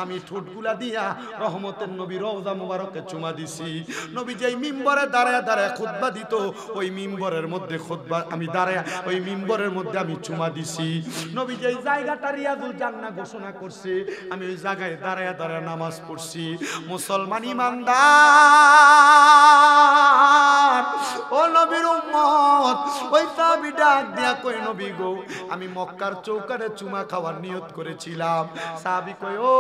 আমি ঠোঁটগুলা দিয়া রহমতের নবী রওজা মুবারকে চুমা দিছি। নবী যেই মিম্বরে দাঁড়ায় দাঁড়ায় খুতবা দিত, ওই মিম্বরের মধ্যে খুতবা আমি দাঁড়ায় ওই মিম্বরের মধ্যে আমি চুমা দিছি। নবী যেই জায়গাটা রিয়াজুল জান্নাহ ঘোষণা করছে, আমি ওই জায়গায় দাঁড়ায় দাঁড়ায় নামাজ পড়ছি। মুসলমান ইমানদার ও নবীর উম্মত, ওই সাহাবী ডাক দিয়া কই, নবী গো আমি মক্কার চৌকাঠে চুমা খাওয়ার নিয়ত করেছিলাম। সাহাবী কই, ও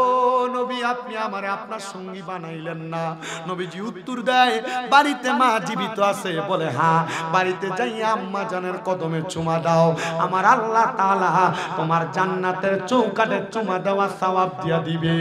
নবী আপনি আমারে আপনার সঙ্গী বানাইলেন না? নবীজি উত্তর দেয়, বাড়িতে মা জীবিত আছে? বলে হ্যাঁ। বাড়িতে যাইয়া আম্মা জানের কদমে চুমা দাও, আমার আল্লাহ তাআলা তোমার জান্নাতের চৌকাঠে চুমা দেওয়া সওয়াব দিয়া দিবে।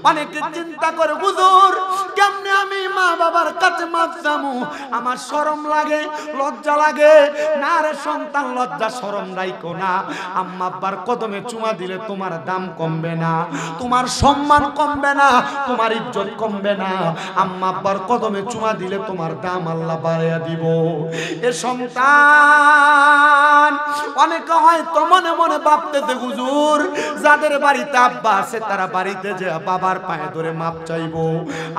অনেকে চিন্তা করে, হুজুর কেমনে আমি মা বাবার কাছে মাপ চামু? আমার শরম লাগে, লজ্জা লাগে। না রে সন্তান লজ্জা শরম রাখো না। আম্মা আব্বার কদমে চুমা দিলে তোমার দাম কমবে না, তোমার সম্মান কমবে না, তোমার ইজ্জত কমবে না। আম্মা আব্বার কদমে চুমা দিলে তোমার দাম আল্লাহ বাড়াইয়া দিব। এ সন্তান অনেকে হয়তো মনে মনে ভাবতেছে হুজুর যাদের বাড়িতে আব্বা আছে তারা বাড়িতে যে বাবার পায়ে ধরে মাপ চাইবো,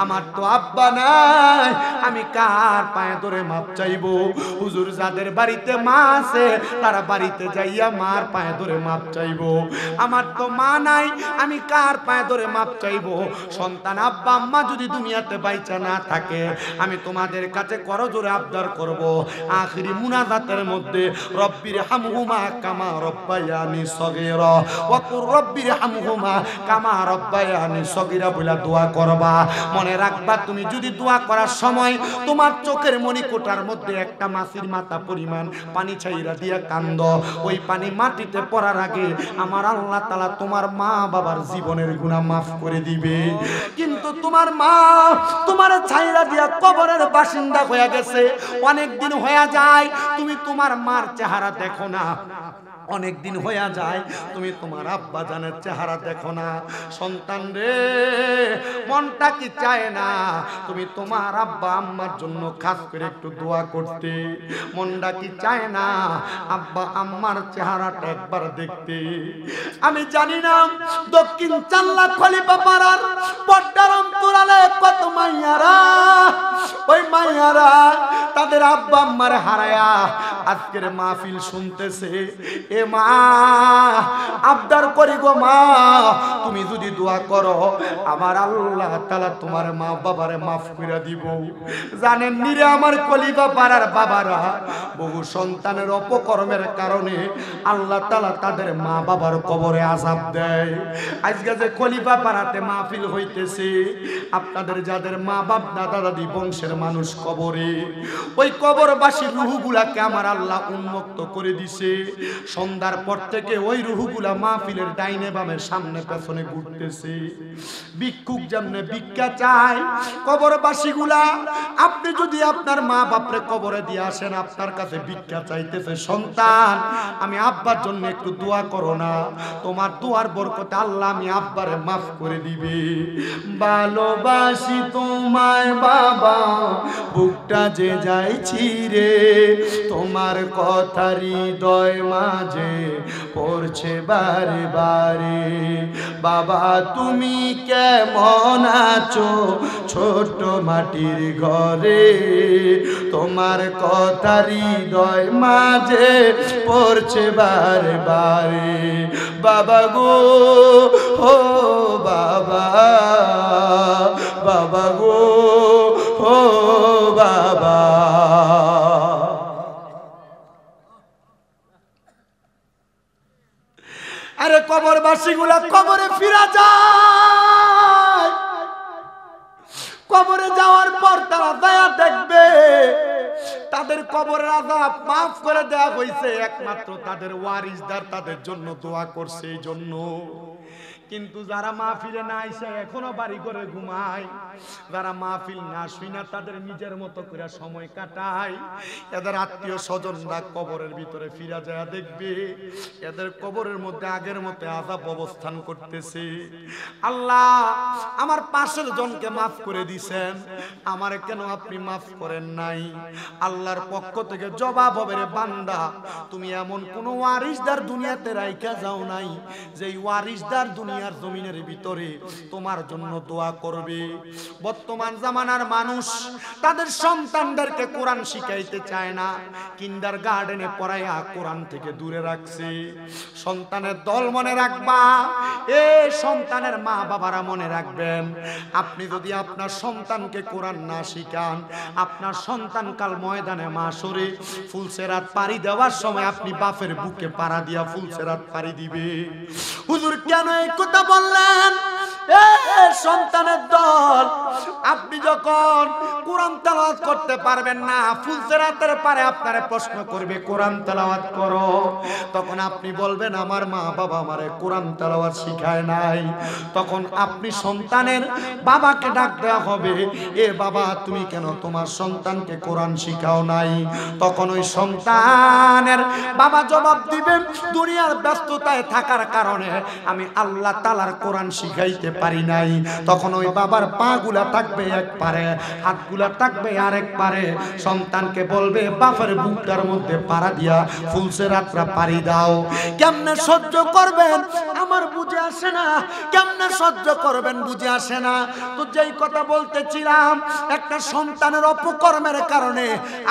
আমার তো আব্বা নাই, আমি কার পায়ে ধরে মাপ চাইবো? হুজুর যাদের বাড়িতে মা আছে তারা বাড়িতে যাইয়া মার পায়ে ধরে মাপ চাইবো, আমার তো মা নাই, আমি কার পায়ে ধরে মাপ চাইবো? সন্তান আব্বা আম্মা যদি দুনিয়াতে বাইচা না থাকে, আমি তোমাদের কাছে করজোরে আবদার করব, আখিরি মুনাজাতের মধ্যে রব্বির হামহুমা কামা রব্বায়ানি সগীরা ওয়া কুর রব্বির হামহুমা কামা রব্বায়ানি সগীরা বলে দোয়া করবা। মনে রাখবা তুমি যদি দোয়া করার সময় তোমার চোখের মণিকোটার মধ্যে একটা মাছির মাথা পরিমাণ পানি ছাইরা দিয়া কান্দ, ওই পানি মাটিতে পড়ার আগে আমার আল্লাহ তাআলা তোমার মা বাবার জীবনের গুনাহ মাফ করে দিবে। কিন্তু তোমার মা তোমার ছাইরা দিয়া কবরের বাসিন্দা হয়ে গেছে, অনেক দিন হয়ে যায় তুমি তোমার মার চেহারা দেখো না, অনেক দিন হয়ে যায় তুমি তোমার আব্বা জানের চেহারা দেখো না। সন্তান রে মনটা কি চায় না তুমি তোমার আব্বা আম্মার জন্য খাস করে একটু দোয়া করতে? মনটা কি চায় না আব্বা আম্মার চেহারাটা একবার দেখতে? আমি জানি না দক্ষিণ চাল্লা খলিফা পাড়ার পট্টারামপুরালে কত মাইয়ারা, ওই মাইয়ারা তাদের আব্বা আম্মার হারায়া আজকের মাহফিল শুনতেছে। এ মা আবদার করি গো মা, তুমি যদি দোয়া করো আমার আল্লাহ তাআলা তোমার মা বাবারে মাফ করে দিব। জানেন নিরে আমার খলিফা পাড়ার বাবারা বহু সন্তানের অপকর্মের কারণে আল্লাহ তাআলা তাদের মা বাবার কবরে আযাব দেয়। আজকে যে খলিফা পাড়াতে মাহফিল হইতেছে, আপনাদের যাদের মা বাপ দাদা দাদি বংশের মানুষ কবরে, ওই কবরবাসীর রূহগুলাকে আমার আল্লাহ উন্মুক্ত করে দিছে। সন্ধ্যার পর থেকে ওই রূহগুলা মাহফিলের ডাইনে বামে সামনে পেছনে ঘুরতেছে, ভিক্ষুক যেমনে ভিক্ষা চায়। কবরবাসীগুলা আপনি যদি আপনার মা বাপরে কবরে দিয়ে আসেন, আপনার কাছে ভিক্ষা চাইতেছে, সন্তান আমি আব্বার জন্য একটু দোয়া করো না, তোমার দোয়ার বরকতে আল্লাহ আমি আব্বারে মাফ করে দিবে। ভালোবাসি তোমায় বাবা বুকটা যে যাইছি রে, তোমার কথা হৃদয় মাঝে পড়ছে বারে বারে। বাবা তুমি কেমন আছো ছোট মাটির ঘরে, তোমার কথা হৃদয় মাঝে পড়ছে বারে বারে। বাবা গো ও বাবা, বাবা গো ও বাবা। আরে কবরবাসী গুলা কবরে ফিরা যায়, কবরে যাওয়ার পর তারা দয়া দেখবে তাদের কবরের আযাব মাফ করে দেয়া হয়েছে, একমাত্র তাদের ওয়ারিসদার তাদের জন্য দোয়া করছে এই জন্য। কিন্তু যারা মাহফিলে না এসে এখনো বাড়ি করে ঘুমায়, যারা মাহফিল না শুইনা তাদের নিজের মতো করে সময় কাটায়, এদের আত্মীয় স্বজনরা কবরের ভিতরে ফিরা যায় দেখবে এদের কবরের মধ্যে আগের মতো আযাব অবস্থান করতেছে। আল্লাহ আমার পাশের জনকে মাফ করে দিয়েছেন, আমারে কেন আপনি মাফ করেন নাই? আল্লাহর পক্ষ থেকে জবাব হবে, রে বান্দা তুমি এমন কোন ওয়ারিসদার দুনিয়াতে রাইখা যাও নাই যেই ওয়ারিসদার দুনিয়ার জমিনের ভিতরে তোমার জন্য দোয়া করবে। বর্তমান জামানার মানুষ তাদের সন্তানদেরকে কোরআন শিখাইতে চায় না, কিন্ডার গার্ডেনে পড়াইয়া কোরআন থেকে দূরে রাখছে। সন্তানের দল মনে রাখবা, এ সন্তানের মা বাবারা মনে রাখবেন, আপনি যদি আপনার সন্তানকে কোরআন না শিখান, আপনার সন্তান কাল ময়দানে মাশরে ফুলসেরাত পাড়ি দেওয়ার সময় আপনি বাপের বুকে পাড়া দিয়া ফুলসেরাত পাড়ি দিবে। হুজুর কেন এই কথা বললেন? এ সন্তানের দল, আপনি যখন কোরআন তেলাওয়াত করতে পারবেন না, ফুলসেরাতের পারে আপনারে প্রশ্ন করবে কোরআন তেলাওয়াত করো, তখন আপনি বলবেন আমার মা বাবা আমারে কোরআন তেলাওয়াত শিখায় নাই। তখন আপনি সন্তানের বাবাকে ডাক দেওয়া হবে, এ বাবা তুমি কেন তোমার সন্তানকে কোরআন শিখাও নাই? তখন ওই সন্তানের বাবা জবাব দিবেন, দুনিয়ার ব্যস্ততায় থাকার কারণে আমি আল্লাহ তাআলার কোরআন শিখাইতে পারি নাই। তখন ওই বাবার পা গুলা থাকবে এক পারে, হাতগুলা থাকবে আরেক পারে। সন্তানকে বলবে বাপের বুকটার মধ্যে পাড়া দিয়া ফুলসেরাতটা পাড়ি দাও। কেমনে সহ্য করবেন আমার বুঝে আসে না, কেমনে সহ্য করবেন বুঝে আসে না। তো যেই কথা বলতেছিলাম, একটা সন্তানের অপকর্মের কারণে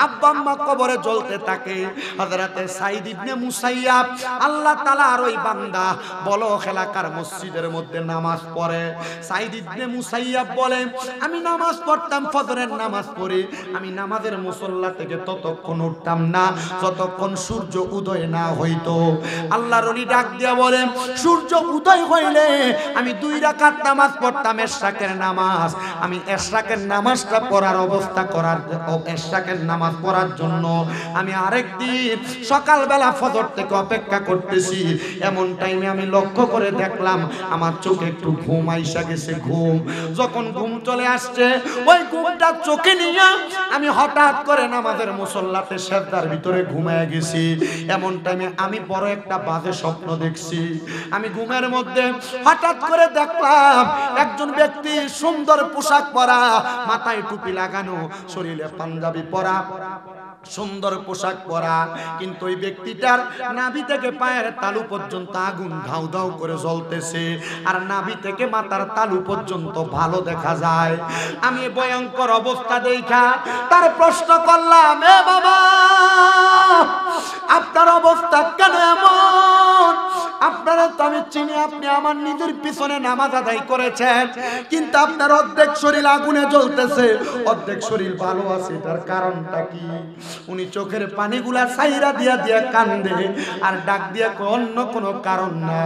আব্বা আম্মা কবরে জ্বলতে থাকে। হযরতে সাঈদ ইবনে মুসাইয়াব আল্লাহ তাআলার ওই বান্দা বলো এলাকার মসজিদের মধ্যে নামাজ পড়ে। সাঈদ ইবনে মুসাইয়াব বলে আমি নামাজ পড়তাম, ফজরের নামাজ পড়ে আমি নামাজের মুসল্লা থেকে ততক্ষণ উঠতাম না যতক্ষণ সূর্য উদয় না হইতো। আল্লাহর ওলি ডাক দিয়া বলে সূর্য উদয় হইলে আমি 2 রাকাত নামাজ পড়তাম, ইশরাকের নামাজ। আমি ইশরাকের নামাজটা পড়ার ইশরাকের নামাজ পড়ার জন্য আমি আরেকদিন সকালবেলা ফজর থেকে অপেক্ষা করতেছি। এমন টাইমে আমি লক্ষ্য করে দেখলাম আমার চোখে একটু ঘুম আইসা গেছে। যখন ঘুম চলে আসছে, ওই ঘুমটা চোখে নিয়ে আমি হঠাৎ করে নামাজের মুসল্লাতে সেজদার ভিতরে ঘুমায় গেছি। এমন টাইমে আমি বড় একটা বাজে স্বপ্ন দেখছি। আমি ঘুমের মধ্যে হঠাৎ করে দেখলাম একজন ব্যক্তি সুন্দর পোশাক পরা, মাথায় টুপি লাগানো, শরীরে পাঞ্জাবি পরা, সুন্দর পোশাক পরা, কিন্তু ওই ব্যক্তিটার নাভি থেকে পায়ের তালু পর্যন্ত আগুন ধাউ ধাউ করে জ্বলতেছে, আর নাভি থেকে মাথার তালু পর্যন্ত ভালো দেখা যায়। আমি ভয়ঙ্কর অবস্থা দেখা তার প্রশ্ন করলাম, এ বাবা আপনার অবস্থা কেন এমন? আপনারা তো আমি চিনি, আপনি আমার নিজের পিছনে নামাজ আদায় করেছেন, কিন্তু আপনার অর্ধেক শরীর আগুনে জ্বলতেছে, অর্ধেক শরীর ভালো আছে, এটার কারণটা কি? উনি চোখের পানিগুলা সাইরা দিয়া দিয়া কান্দে আর ডাক দিয়া অন্য কোনো কারণ না,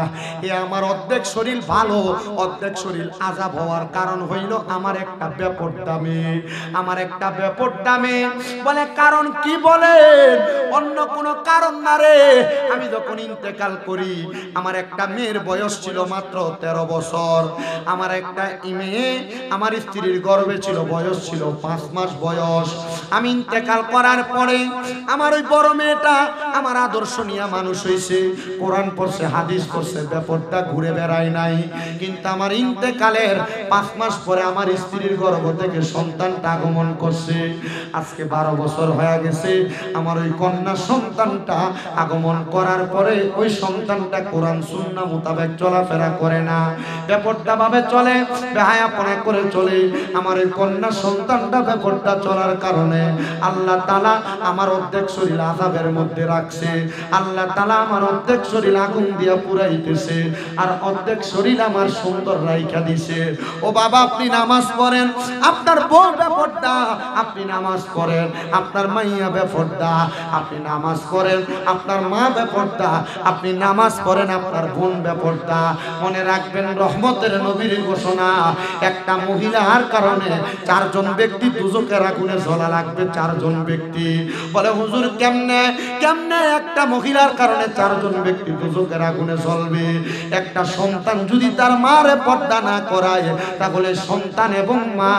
এ আমার অর্ধেক শরীর ভালো, অর্ধেক শরীর আযাব হওয়ার কারণ হইল আমার একটা বেপরদা মেয়ে, আমার একটা বেপরদা মেয়ে। বলে কারণ কি? বলেন অন্য কোনো কারণ না রে। আমি যখন ইন্তেকাল করি আমার একটা মেয়ের বয়স ছিল মাত্র 13 বছর। আমার একটা মেয়ে আমার স্ত্রীর গর্ভে ছিল, বয়স ছিল 5 মাস বয়স। আমি ইন্তেকাল করার পরে আমার ওই বড় মেয়েটা আমার আদর্শ নিয়ে মানুষ হয়েছে, কোরআন পড়ছে, হাদিস পড়ছে, ব্যাপারটা ঘুরে বেড়ায় নাই। কিন্তু আমার ইন্তেকালের 5 মাস পরে আমার স্ত্রীর গর্ভ থেকে সন্তানটা আগমন করছে। আজকে 12 বছর হয়ে গেছে। আমার ওই কন্যা সন্তানটা আগমন করার পরে ওই সন্তানটা কোরআন সুন্নাহ মোতাবেক চলাফেরা করে না, ব্যাপারটা ভাবে চলে, বেহায়াপনা করে চলে। আমার ওই কন্যা সন্তানটা ব্যাপারটা চলার কারণে আল্লাহ তাআলা আমার অর্ধেক শরীর আযাবের মধ্যে রাখছে। আল্লাহ তাআলা আমার অর্ধেক শরীর আগুন দিয়া পুরাইতেছে, আর অর্ধেক শরীর আমার সুন্দর রাইখা দিছে। ও বাবা আপনি নামাজ পড়েন, আপনার বউ ব্যাপারটা আপনি নামাজ পড়েন, আপনার মাইয়া ব্যাপারটা আপনি নামাজ পড়েন, আপনার মা ব্যাপারটা আপনি নামাজ পড়েন, আপনার বোন ব্যাপারটা। মনে রাখবেন রহমতের নবীর ঘোষণা, একটা মহিলার কারণে 4 জন ব্যক্তি দুজকের আগুনে জ্বলা লাগবে। 4 জন ব্যক্তি। বলে হুজুর কেমনে কেমনে একটা মহিলার কারণে 4 জন ব্যক্তি দুজকের আগুনে জ্বলবে? একটা সন্তান যদি তার মারে পর্দা না করায় তাহলে সন্তান এবং মা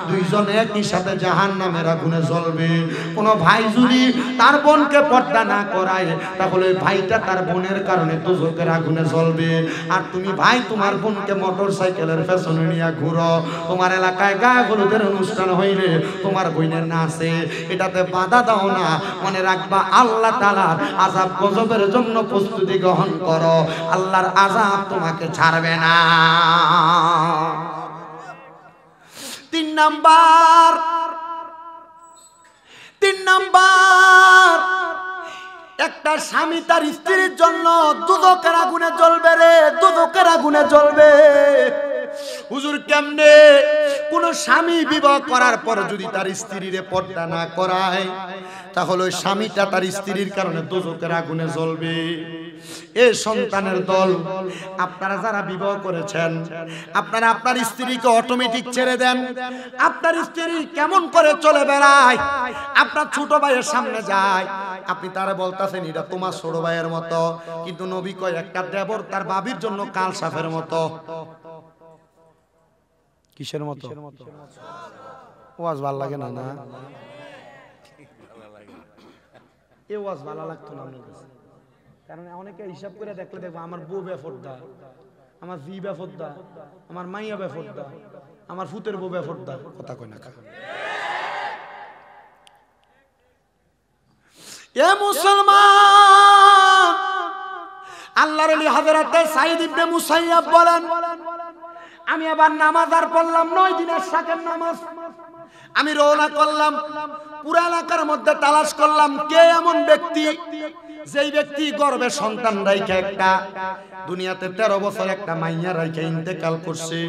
দুইজনে একই সাথে জাহান্নামের আগুনে জ্বলবে। কোন ভাই যদি তার বোনকে পর্দা না করায় তাহলে ভাইটা তার বোনের কারণে দুজকের আগুনে জ্বলবে। আর তুমি ভাই তোমার বোনকে মোটরসাইকেলের পেছনে নিয়ে ঘুরো, তোমার এলাকায় গায়ে হলুদের অনুষ্ঠান হইলে তোমার বোনের নাচে, এটাতে বাধা দাও না। মনে রাখবা আল্লাহ তাআলার আযাব গজবের জন্য প্রস্তুতি গ্রহণ করো, আল্লাহর আযাব তোমাকে ছাড়বে না। 3 নাম্বার একটা স্বামী তার স্ত্রীর জন্য দুদকের আগুনে জ্বলবে রে, দুদকের আগুনে জ্বলবে। হুজুর কেমনে? কোন স্বামী বিবাহ করার পর যদি তার স্ত্রীর পর্দা না করায় তাহলে ওই স্বামীটা তার স্ত্রীর কারণে দুদকের আগুনে জ্বলবে। এই সন্তানের দল আপনারা যারা বিবাহ করেছেন, আপনারা আপনার স্ত্রীকে অটোমেটিক ছেড়ে দেন। আপনার স্ত্রী কেমন করে চলে বেড়ায়, আপনার ছোট ভাইয়ের সামনে যায়, আপনি তারা বলতেছেন এটা তোমার ছোট ভাইয়ের মতো, কিন্তু নবী কয় একটা দেবর তার বাবির জন্য কাল সাফের মতো। কিসের মতো? ওয়াজ ভালো লাগে না? না এই ওয়াজ ভালো লাগতো না আপনার কাছে, কারণ অনেকে হিসাব করে দেখলে দেখবো আমার বউ বেফরদা, আমার জি বেফরদা, আমার মাইয়া বেফরদা, আমার ফুতের বউ বেফরদা। কথা কই না এ মুসলমান। আল্লাহর ওলি হযরত সাঈদ ইবনে মুসাইয়াব বলেন, আমি আবার নামাজ আর পড়লাম 9 দিনের শাকের নামাজ। আমি রওনা করলাম, পুরা এলাকার মধ্যে তালাশ করলাম কে এমন ব্যক্তি যেই ব্যক্তি গর্ভে সন্তান রাইখা একটা দুনিয়াতে 13 বছর একটা মাইয়া রাইখা ইন্তেকাল করছে।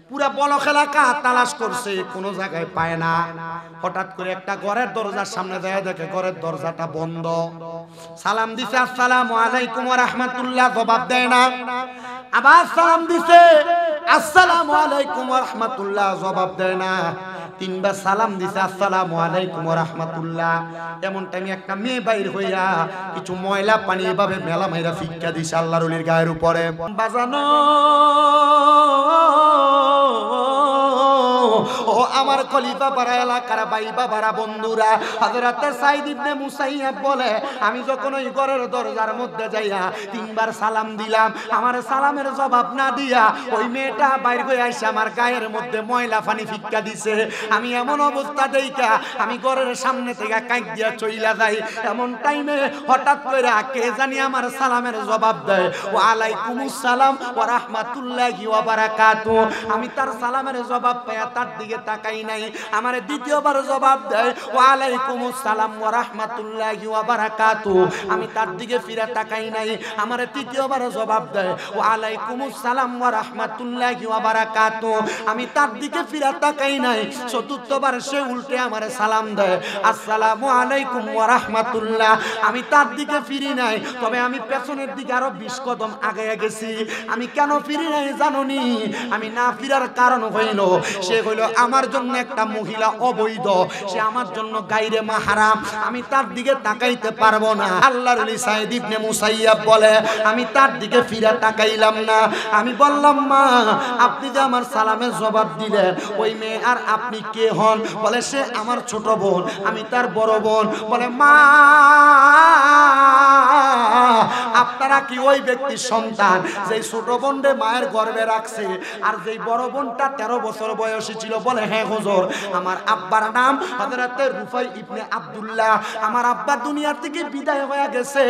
পুরা বলক এলাকা তালাশ করছে, কোনো জায়গায় পায় না। হঠাৎ করে একটা ঘরের দরজার সামনে যায়, দেখে ঘরের দরজাটা বন্ধ। সালাম দিছে, আসসালামু আলাইকুম ওয়া রাহমাতুল্লাহ, জবাব দেয় না। আবার সালাম দিছে, আসসালামু আলাইকুম ওয়া রাহমাতুল্লাহ, জবাব দেয় না। 3 বার সালাম দিছে, আসসালামু আলাইকুম ওয়া রাহমাতুল্লাহ। এমন টাইমে একটা মেয়ে বাইর হইয়া কিছু ময়লা পানি এভাবে মেলা মাইরা ফিক্কা দিছে আল্লাহর ওলির গায়ের উপরে। বাজানো ও আমার খলিফা পাড়া এলাকার ভাই বাবারা, বন্ধুরা, হযরত সাঈদ ইবনে মুসাইয়াব বলে, আমি যখন ওই ঘরের দরজার মধ্যে যাইয়া 3 বার সালাম দিলাম, আমার সালামের জবাব না দিয়া ওই মেয়েটা বাইর হয়ে আইসা আমার গায়ের মধ্যে ময়লা পানি ফিক্কা দিছে। আমি এমন অবস্থা দেইখা আমি ঘরের সামনে থেকে কাঁক দিয়া চইলা যাই। এমন টাইমে হঠাৎ করে কে জানি আমার সালামের জবাব দেয়, ওয়া আলাইকুমুস সালাম ওয়া রাহমাতুল্লাহি ওয়া বারাকাতুহু। আমি তার সালামের জবাব পাইয়া তার দিকে তাকাই নাই। আমারে দ্বিতীয়বার জবাব দেয়, ওয়া আলাইকুমুস সালাম ওয়া রাহমাতুল্লাহি ওয়া বারাকাতুহু। আমি তার দিকে ফিরে তাকাই নাই। আমারে তৃতীয়বার জবাব দেয়, ওয়া আলাইকুমুস সালাম ওয়া রাহমাতুল্লাহি ওয়া বারাকাতুহু। আমি তার দিকে ফিরে তাকাই নাই। চতুর্থবার সে উল্টে আমারে সালাম দেয়, আসসালামু আলাইকুম ওয়া রাহমাতুল্লাহ। আমি তার দিকে ফিরি নাই, তবে আমি পেছনের দিকে আরো 20 কদম আগায়া গেছি। আমি কেন ফিরি নাই জানোনি? আমি না ফিরার কারণ হইল, সে হইল আমার জন্য একটা মহিলা অবৈধ, সে আমার জন্য গায়রে মাহরাম। আমি তার দিকে তাকাইতে পারবো না। আল্লাহর ওলি সাঈদ ইবনে মুসাইয়াব বলে, আমি তার দিকে ফিরে তাকাইলাম না। আমি বললাম, মা আপনি যে আমার সালামের জবাব দিলেন, ওই মেয়ে আর আপনি কে হন? বলে, সে আমার ছোট বোন, আমি তার বড় বোন। বলে, মা আপনারা কি ওই ব্যক্তির সন্তান যেই ছোট বোনরে মায়ের গর্ভে রাখছে আর যেই বড় বোনটা 13 বছর বয়সী ছিল? বলে, হ্যাঁ হুজুর, আমার আব্বার নাম হযরত রুফাই ইবনে আব্দুল্লাহ। আমার আব্বা দুনিয়া থেকে বিদায় হয়ে গেছে।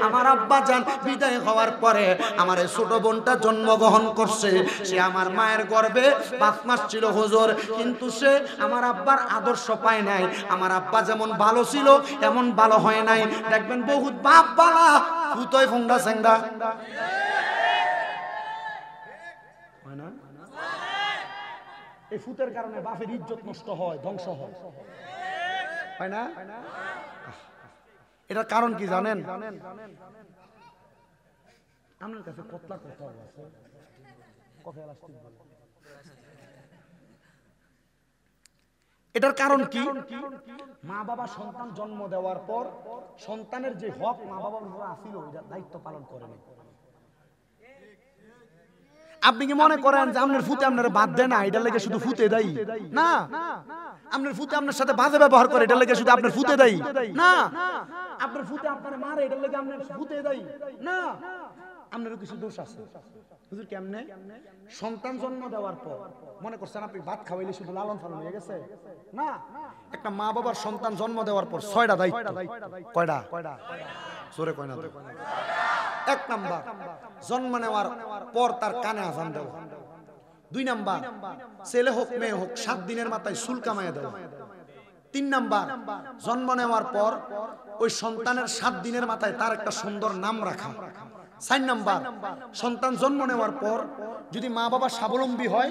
আমার আব্বা জান বিদায় হওয়ার পরে আমার এই ছোট বোনটা জন্মগ্রহণ করছে। সে আমার মায়ের গর্ভে 5 মাস ছিল হুজুর, কিন্তু সে আমার আব্বার আদর্শ পায় নাই। আমার আব্বা যেমন ভালো ছিল এমন ভালো হয় নাই। দেখবেন বহুত বাপ বালা ফুতোয় ফোংডা সেংডা হয় না? এই ফুতের কারণে বাপের ইজ্জত নষ্ট হয়, ধ্বংস হয়, হয় না? এটার কারণ কি জানেন? আমার কাছে কতলা কথা আছে, কফি এলাস্টিক বলে। এটার কারণ কি? মা বাবা সন্তান জন্ম দেওয়ার পর সন্তানের যে হক মা বাবার উপর আছিল, ওইটা দায়িত্ব পালন করেনি। আপনি কি মনে করেন যে আপনার ফুতে আপনার বাদ দেয় না, এটা লেগে শুধু ফুতে দেয়? না। আপনার ফুতে আপনার সাথে বাজে ব্যবহার করে, এটা লেগে শুধু আপনার ফুতে দেয়? না। আপনার ফুতে আপনার মারে, এটা লেগে আপনার ফুতে দেয়? না। আপনারও কিছু দোষ আছে। হুজুর কেমনে? সন্তান জন্ম দেওয়ার পর মনে করছেন আপনি ভাত খাওয়াইলে শুধু লালন পালন হয়ে গেছে? না। একটা মা বাবার সন্তান জন্ম দেওয়ার পর 6টা দায়িত্ব। কয়টা? জোরে কয় না। 1 নাম্বার, জন্ম নেওয়ার পর তার কানে আজান দেওয়া। 2 নাম্বার, ছেলে হোক মেয়ে হোক 7 দিনের মাথায় চুল কামাইয়া দেওয়া। 3 নাম্বার, জন্ম নেওয়ার পর ওই সন্তানের 7 দিনের মাথায় তার একটা সুন্দর নাম রাখা। 4 নাম্বার, সন্তান জন্ম নেওয়ার পর যদি মা বাবা স্বাবলম্বী হয়,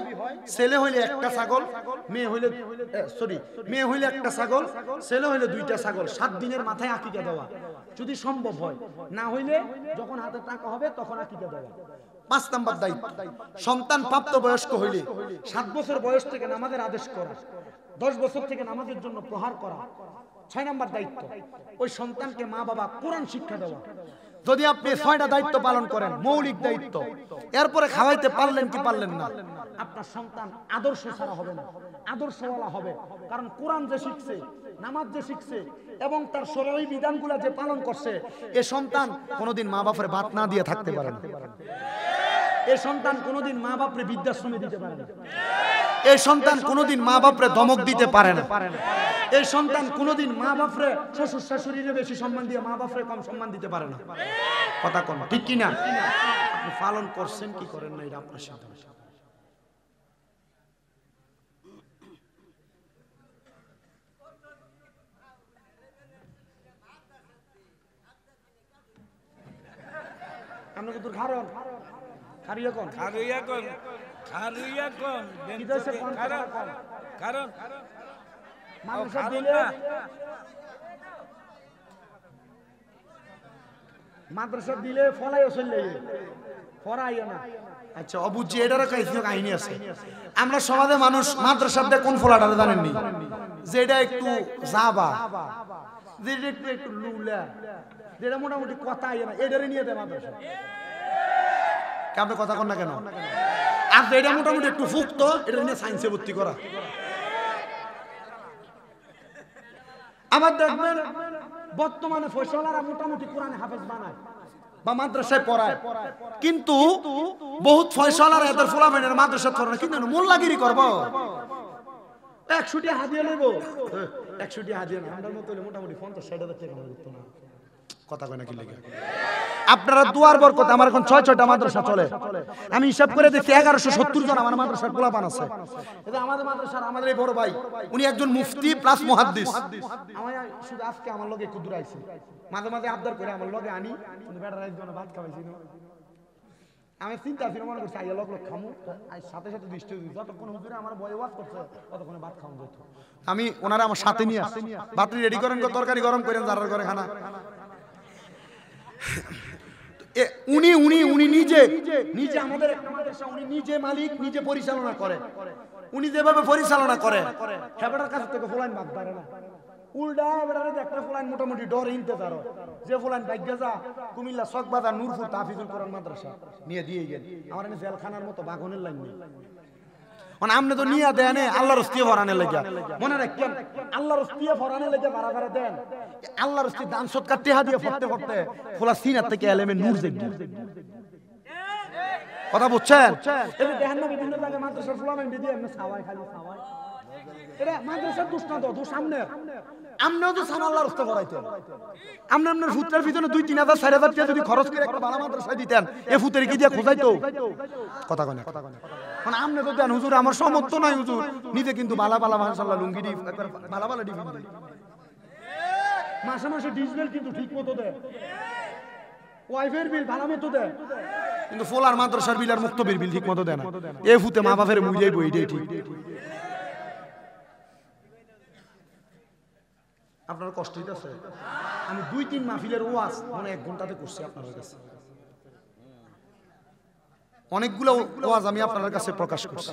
ছেলে হইলে একটা ছাগল, মেয়ে হইলে একটা ছাগল, ছেলে হইলে 2টা ছাগল, 7 দিনের মাথায় আকিকা দেওয়া যদি সম্ভব হয়, না হইলে যখন হাতে টাকা হবে তখন আকিকা দেওয়া। 5 নাম্বার দায়িত্ব, সন্তান প্রাপ্ত বয়স্ক হইলে 7 বছর বয়স থেকে নামাজের আদেশ করা, 10 বছর থেকে নামাজের জন্য প্রহার করা। 6 নাম্বার দায়িত্ব, ওই সন্তানকে মা বাবা কোরআন শিক্ষা দেওয়া। যদি আপনি 6টা দায়িত্ব পালন করেন, মৌলিক দায়িত্ব, এরপরে খাওয়াইতে পারলেন কি পারলেন না, আপনার সন্তান আদর্শ ছাড়া হবে না, আদর্শওয়ালা হবে। কারণ কোরআন যে শিখছে, নামাজ যে শিখছে এবং তার শরঈ বিধানগুলো যে পালন করছে, এ সন্তান কোনোদিন মা বাপের ভাত না দিয়ে থাকতে পারে না। এই সন্তান কোনোদিন মা বাপরে বৃদ্ধাশ্রমে দিতে পারে না। এই সন্তান কোনোদিন মা বাপরে ধমক দিতে পারে না। এই সন্তান কোনোদিন মা বাপরে শ্বশুর শাশুড়িরে বেশি সম্মান দিয়ে মা বাপরে কম সম্মান দিতে পারে না। কথা কোন ঠিক কি না? আপনি পালন করছেন কি করেন না, এটা আপনার সিদ্ধান্ত। আপনি তো কারণ মাদ্রাসা দিলে ফলাইও চলে ফরাইও না। আচ্ছা অবুঝি এটারও কাহিনী আছে। আমরা সমাজে মানুষ মাদ্রাসাতে কোন ফলাটা জানেননি, যে এটা একটু জাবা, যেটা একটু লুলা, যেটা মোটামুটি কথা আইয় না, এটারে নিয়ে দেয় মাদ্রাসা। আপনি কথা কন না কেন? আর এটা মোটামুটি একটু ফুক্ত, এটা নিয়ে সায়েন্সে ভর্তি করা। আবার দেখবেন বর্তমানে ফয়সালারা মোটামুটি কোরআনে হাফেজ বানায় বা মাদ্রাসায় পড়ায়, কিন্তু বহুত ফয়সালারা এদের ফুলামেনের মাদ্রাসা পড়ায়, কিন্তু মোল্লাগিরি করবো, 100টি হাদিয়া নেব, 100টি হাদিয়া না, আমাদের মতো মোটামুটি 50-60 টাকা করতো না। কথা কয় না কি লাগে? আপনারা দুয়ার বরকত, আমার এখন 6-6টা মাদ্রাসা চলে, আমি হিসাব করে দেখি 1170 জন আমার মাদ্রাসার পোলাপান আছে। এটা আমাদের মাদ্রাসার আমাদের এই বড় ভাই, উনি একজন মুফতি প্লাস মুহাদ্দিস। আমি শুধু আজকে আমার লগে একটু দূর আইছি, মাঝে মাঝে আবদার করে আমার লগে আনি, কিন্তু বেটার একজন ভাত খাওয়াইছি না। আমি চিন্তা ছিল, মনে করছি আইয়া লোক খামু, সাথে সাথে দৃষ্টি দিই, যতক্ষণ হুজুরে আমার বয়ে ওয়াজ করছে ততক্ষণে ভাত খাওয়া যেত। আমি ওনারা আমার সাথে নিয়ে আসি, ভাত রেডি করেন, তরকারি গরম করেন, যারা করে খানা। উনি উনি উনি নিজে নিজে আমাদের একটা মাদ্রাসা, উনি নিজে মালিক, নিজে পরিচালনা করে। উনি যেভাবে পরিচালনা করে, হেবাটার কাছ থেকে ফুলাইন ভাগ পারে না, উল্টা এবারে একটা ফুলাইন মোটামুটি ডর ইন্তজার, যে ফুলাইন ভাগ্যে যা কুমিল্লা চকবাজার নূরপুর তাফিজুল কোরআন মাদ্রাসা নিয়ে দিয়ে গেল। আমার এনে জেলখানার মতো বাগনের লাইন নেই, মানে আপনি তো নিয়ে দেন আল্লাহর রস্তিয়ে ফরানের লেগে, মনে রাখেন আল্লাহর রস্তিয়ে ফরানের লেগে ভাড়া ভাড়া দেন, আল্লাহর রস্তি দান সৎকার টেহা দিয়ে ফরতে ফরতে ফোলা সিনার থেকে এলেমে নূর জেগে। কথা বুঝছেন? এই যে দেখেন না বিভিন্ন জায়গায় মাদ্রাসার ফুলামেন দিয়ে এমনি সাওয়াই খালি সাওয়াই, এটা মাদ্রাসার দোষ না, তো সামনে আমনেও তো সান আল্লাহর রস্তে ফরাইতেন। আপনি আপনার ফুতের পিছনে 2-3 হাজার 4 হাজার যদি খরচ করে একটা ভালো মাদ্রাসায় দিতেন, এ ফুতের কি দিয়ে খোঁজাইতো? কথা কয় না? মানে আমনে তো দেন হুজুর আমার সামর্থ্য নাই, হুজুর নিজে কিন্তু বালা বালা মাশাআল্লাহ লুঙ্গি দি বালা বালা ডিফিন দেয়, মাসে মাসে ডিজেল কিন্তু ঠিক মতো দেয়, ওয়াইফের বিল ভালো মতো দেয়, কিন্তু ফোলার মাদ্রাসার বিল আর মুক্তবির বিল ঠিক মতো দেয় না। এ ফুতে মা বাপের মুইয়াই বই এটাই ঠিক। আপনার কষ্ট হইতেছে? আমি 2-3 মাহফিলের ওয়াজ মানে 1 ঘন্টাতে করছি আপনাদের কাছে, অনেকগুলো ওয়াজ আমি আপনাদের কাছে প্রকাশ করছি,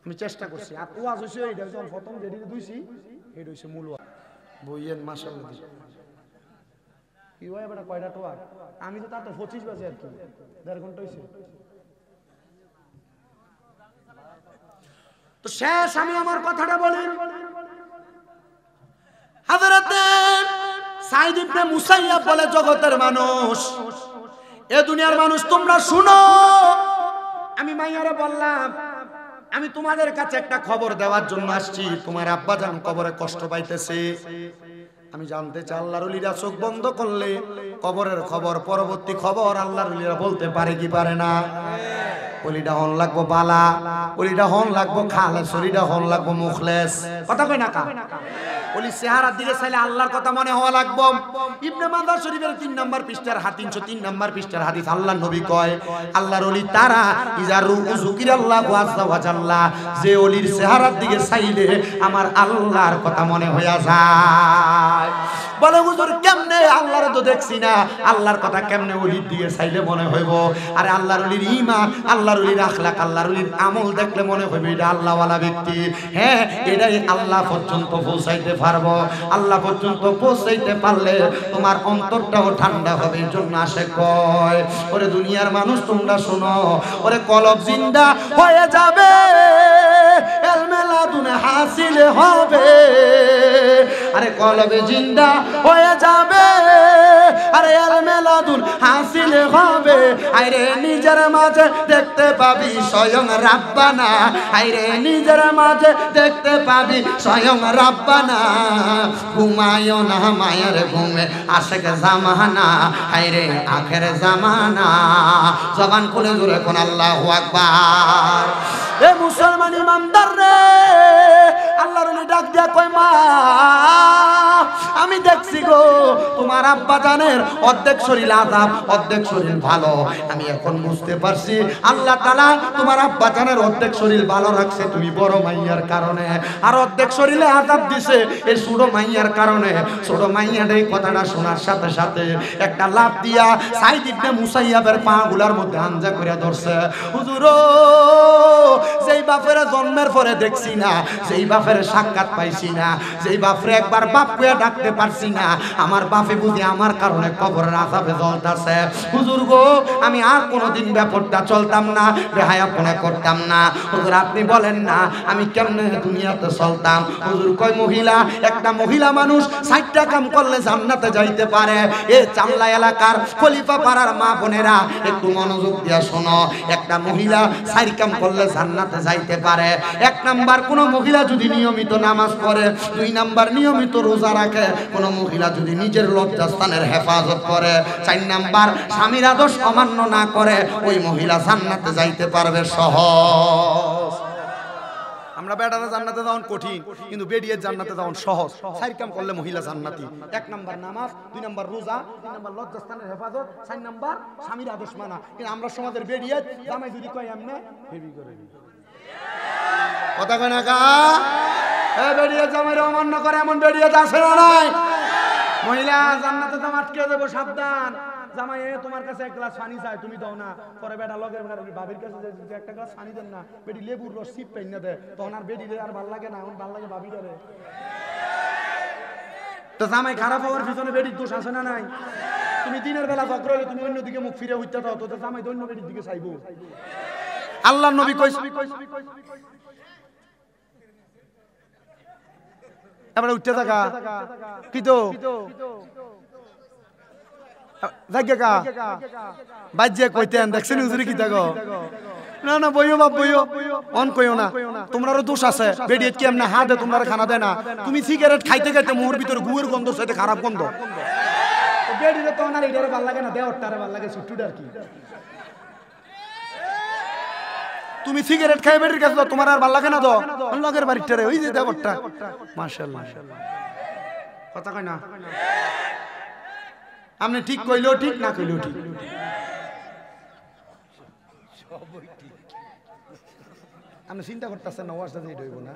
আমি চেষ্টা করছি। আর ওয়াজ হইছে এইটা, যখন প্রথম যেদিকে দুইছি এটা হইছে মূল ওয়াজ। বইয়েন মাশাআল্লাহ কি হয় বড় কয়টা টোয়া, আমি তো তাতে 25 বাজে আর কি 1.5 ঘন্টা হইছে। তো শেষ আমি আমার কথাটা বলি, হযরত সাঈদ ইবনে মুসাইয়াব বলে, জগতের মানুষ, এ দুনিয়ার মানুষ তোমরা শুনো, আমি মাইয়ারে বললাম আমি তোমাদের কাছে একটা খবর দেওয়ার জন্য আসছি, তোমার আব্বাজান কবরে কষ্ট পাইতেছে। আমি জানতে চাই আল্লাহর ওলিরা চোখ বন্ধ করলে কবরের খবর, পরবর্তী খবর আল্লাহর ওলিরা বলতে পারে কি পারে না? ওলিটা হন লাগবো বালা, ওলিটা হন লাগবো খালেস, ওলিটা হন লাগবো মুখলেস। কথা কই না কা? ওলি চেহারার দিকে চাইলে আল্লাহর কথা মনে হওয়া লাগবে। ইবনে মাজাহ শরীফের 3 নম্বর পৃষ্ঠার 303 নম্বর পৃষ্ঠার হাদিস আল্লাহর নবী কয় আল্লাহর ওলি তারা ইজারু যুকিরাল্লাহু আযজা ওয়া জাল্লা, যে ওলির চেহারার দিকে চাইলে আমার আল্লাহর কথা মনে হইয়া যায়। বলে হুজুর কেমনে? আল্লাহর তো দেখছি না, আল্লাহর কথা কেমনে ওলির দিকে চাইলে মনে হইব? আরে আল্লাহর ওলির ঈমান, আল্লাহর ওলির আখলাক, আল্লাহর ওলির আমল দেখলে মনে হইবে এটা আল্লাহওয়ালা ব্যক্তি। হ্যাঁ, এটাই আল্লাহ পর্যন্ত পৌঁছাইতে পারবো। আল্লাহ পর্যন্ত পৌঁছাইতে পারলে তোমার অন্তরটাও ঠান্ডা হবে। জন্য আসে কয় ওরে দুনিয়ার মানুষ তোমরা শোনো, ওরে কলব জিন্দা হয়ে যাবে, এলমেলাদুন হাসিল হবে। আরে কলবে জিন্দা হয়ে যাবে, আরে এলমেলাদুন হাসিল হবে। আরে নিজের মাঝে দেখতে পাবি স্বয়ং রাব্বানা, আরে নিজের মাঝে দেখতে পাবি স্বয়ং রাব্বানা। ঘুমায়ও না মায়ের ঘুমে আশেক জামানা, আরে আখের জামানা। জবান খুলে জোরে কোন আল্লাহু আকবার। এ মুসলমান ইমানদার রে, আল্লাহর ওলি ডাক দিয়া কয় মা আমি দেখছি গো তোমার আব্বা জানের অর্ধেক শরীর আযাব অর্ধেক শরীর ভালো। আমি এখন বুঝতে পারছি আল্লাহ তাআলা তোমার আব্বা জানের অর্ধেক শরীর ভালো রাখছে তুমি বড় মাইয়ার কারণে, আর অর্ধেক শরীরে আযাব দিছে এই ছোট মাইয়ার কারণে। ছোট মাইয়ার এই কথাটা শোনার সাথে সাথে একটা লাফ দিয়া সাইদ ইবনে মুসাইয়াবের পাগুলার মধ্যে হামজা করে ধরছে। হুজুর যেই বাপের জন্মের পরে দেখছি না, যেই বাপের সাক্ষাৎ পাইছি না, যেই বাপরে একবার বাপ কইয়া ডাকতে পারছি না, আমার বাপে বুঝি আমার কারণে কবরের আযাবে জ্বলতাছে। হুজুর গো আমি আর কোনোদিন ব্যাপারটা চলতাম না, বেহায়াপনা করতাম না। হুজুর আপনি বলেন না আমি কেমনে দুনিয়াতে চলতাম? হুজুর কয় মহিলা, একটা মহিলা মানুষ 60টা কাম করলে জান্নাতে যাইতে পারে। এ চামলা এলাকার খলিফা পাড়ার মা বোনেরা একটু মনোযোগ দিয়া শোনো, একটা মহিলা 4 কাম করলে জান্নাতে যাইতে পারে। 1 নাম্বার কোন মহিলা যদি নিয়মিত নামাজ পড়ে, 2 নাম্বার নিয়মিত রোজা রাখে, কোন মহিলা যদি নিজের লজ্জাস্থানের হেফাজত করে, 4 নাম্বার স্বামীর আদর্শ অমান্য না করে, ওই মহিলা জান্নাতে যাইতে পারবে সহজ। আমরা বেটারা জান্নাতে যাওয়ান কঠিন, কিন্তু বেডিয়ে জান্নাতে যাওয়ান সহজ। 4 কাম করলে মহিলা জান্নাতি। 1 নাম্বার নামাজ, 2 নাম্বার রোজা, 3 নাম্বার লজ্জাস্থানের হেফাজত, 4 নাম্বার স্বামীর আদর্শ মানা। কিন্তু আমরা সমাজের বেডিয়ে জামাই যদি কয় এমনে হেভি করে নি কথা কয় না কা? এ বেডিয়ে জামাইরে অমান্য করে এমন বেডিয়ে আছে না নাই? মহিলা জান্নাতে তো আটকে দেবো, সাবধান। জামাই তোমার কাছে 1 গ্লাস পানি চাই, তুমি দাও না, পরে বেটা লগের ভাবির কাছে যে 1 গ্লাস পানি দেন না, বেটি লেবুর রস সিপ পাই না দেয়, তখন আর বেটি আর ভাল লাগে না, এখন ভাল লাগে ভাবি ধরে। তো জামাই খারাপ হওয়ার পিছনে বেটির দোষ আছে না নাই? তুমি দিনের বেলা চক্র হলে তুমি অন্যদিকে মুখ ফিরে হইতে দাও, তো জামাই তো অন্য বেটির দিকে চাইবো। আল্লাহর নবী কইছে এবারে উঠতে থাকা কি তো বাজ্যে কইতেন দেখছেন হুজুরি কি থাকো না না বইও বাপ বইও অন কইও না, তোমারও দোষ আছে। বেডিয়ে কি এমনি হাতে তোমরা খানা দেয় না, তুমি সিগারেট খাইতে খাইতে মুহুর ভিতরে গুয়ের গন্ধ সাথে খারাপ গন্ধ। বেডিরে তো না এটারে ভাল লাগে না, দেওরটারে ভাল লাগে ছুটুটার কি। তুমি সিগারেট খাই বেডির কাছে তোমার আর ভাল লাগে না, তো লগের বাড়িটারে ওই যে দেওরটা। মাশাআল্লাহ কথা কয় না, আপনি ঠিক কইলেও ঠিক না কইলেও ঠিক। আপনি চিন্তা করতেছেন না ওয়াজটা যেটা হইব না।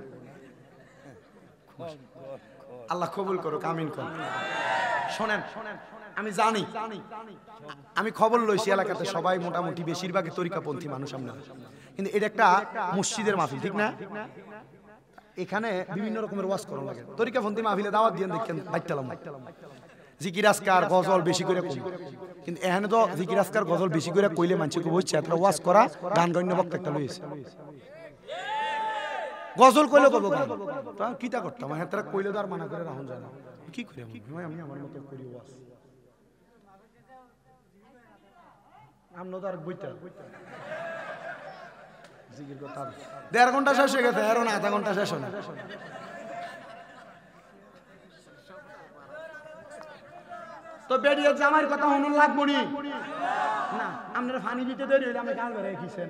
আল্লাহ কবুল করুক, আমিন করুন। শোনেন আমি জানি, আমি খবর লইছি এলাকাতে সবাই মোটামুটি বেশিরভাগই তরিকাপন্থী মানুষ আমরা, কিন্তু এটা একটা মসজিদের মাহফিল ঠিক না? এখানে বিভিন্ন রকমের ওয়াজ করা লাগে। তরিকাপন্থী মাহফিলে দাওয়াত দিয়ে দেখেন বাইতালাম জিকির আজকার গজল বেশি করে কই, কিন্তু এখানে তো জিকির আজকার গজল বেশি করে কইলে মানুষকে বলছে এত ওয়াজ করা গান গণ্য বক্তা একটা লইছে। গজল কইলে কব গান তো কিটা করতাম, হেতরা কইলে তো আর মানা করে রাখুন যায় না। কি করি আমি আমার মত করি ওয়াজ, আমনো তো আর বইতা জিকির কথা 1.5 ঘন্টা শেষ হয়ে গেছে, আর না আধা ঘন্টা শেষ হয় না। তো বেরিয়ে জামাইয়ের কথা হনুন লাগবো নি না, আপনারা ফানি দিতে দেরি হইলে আমি গাল বেড়ে খিছেন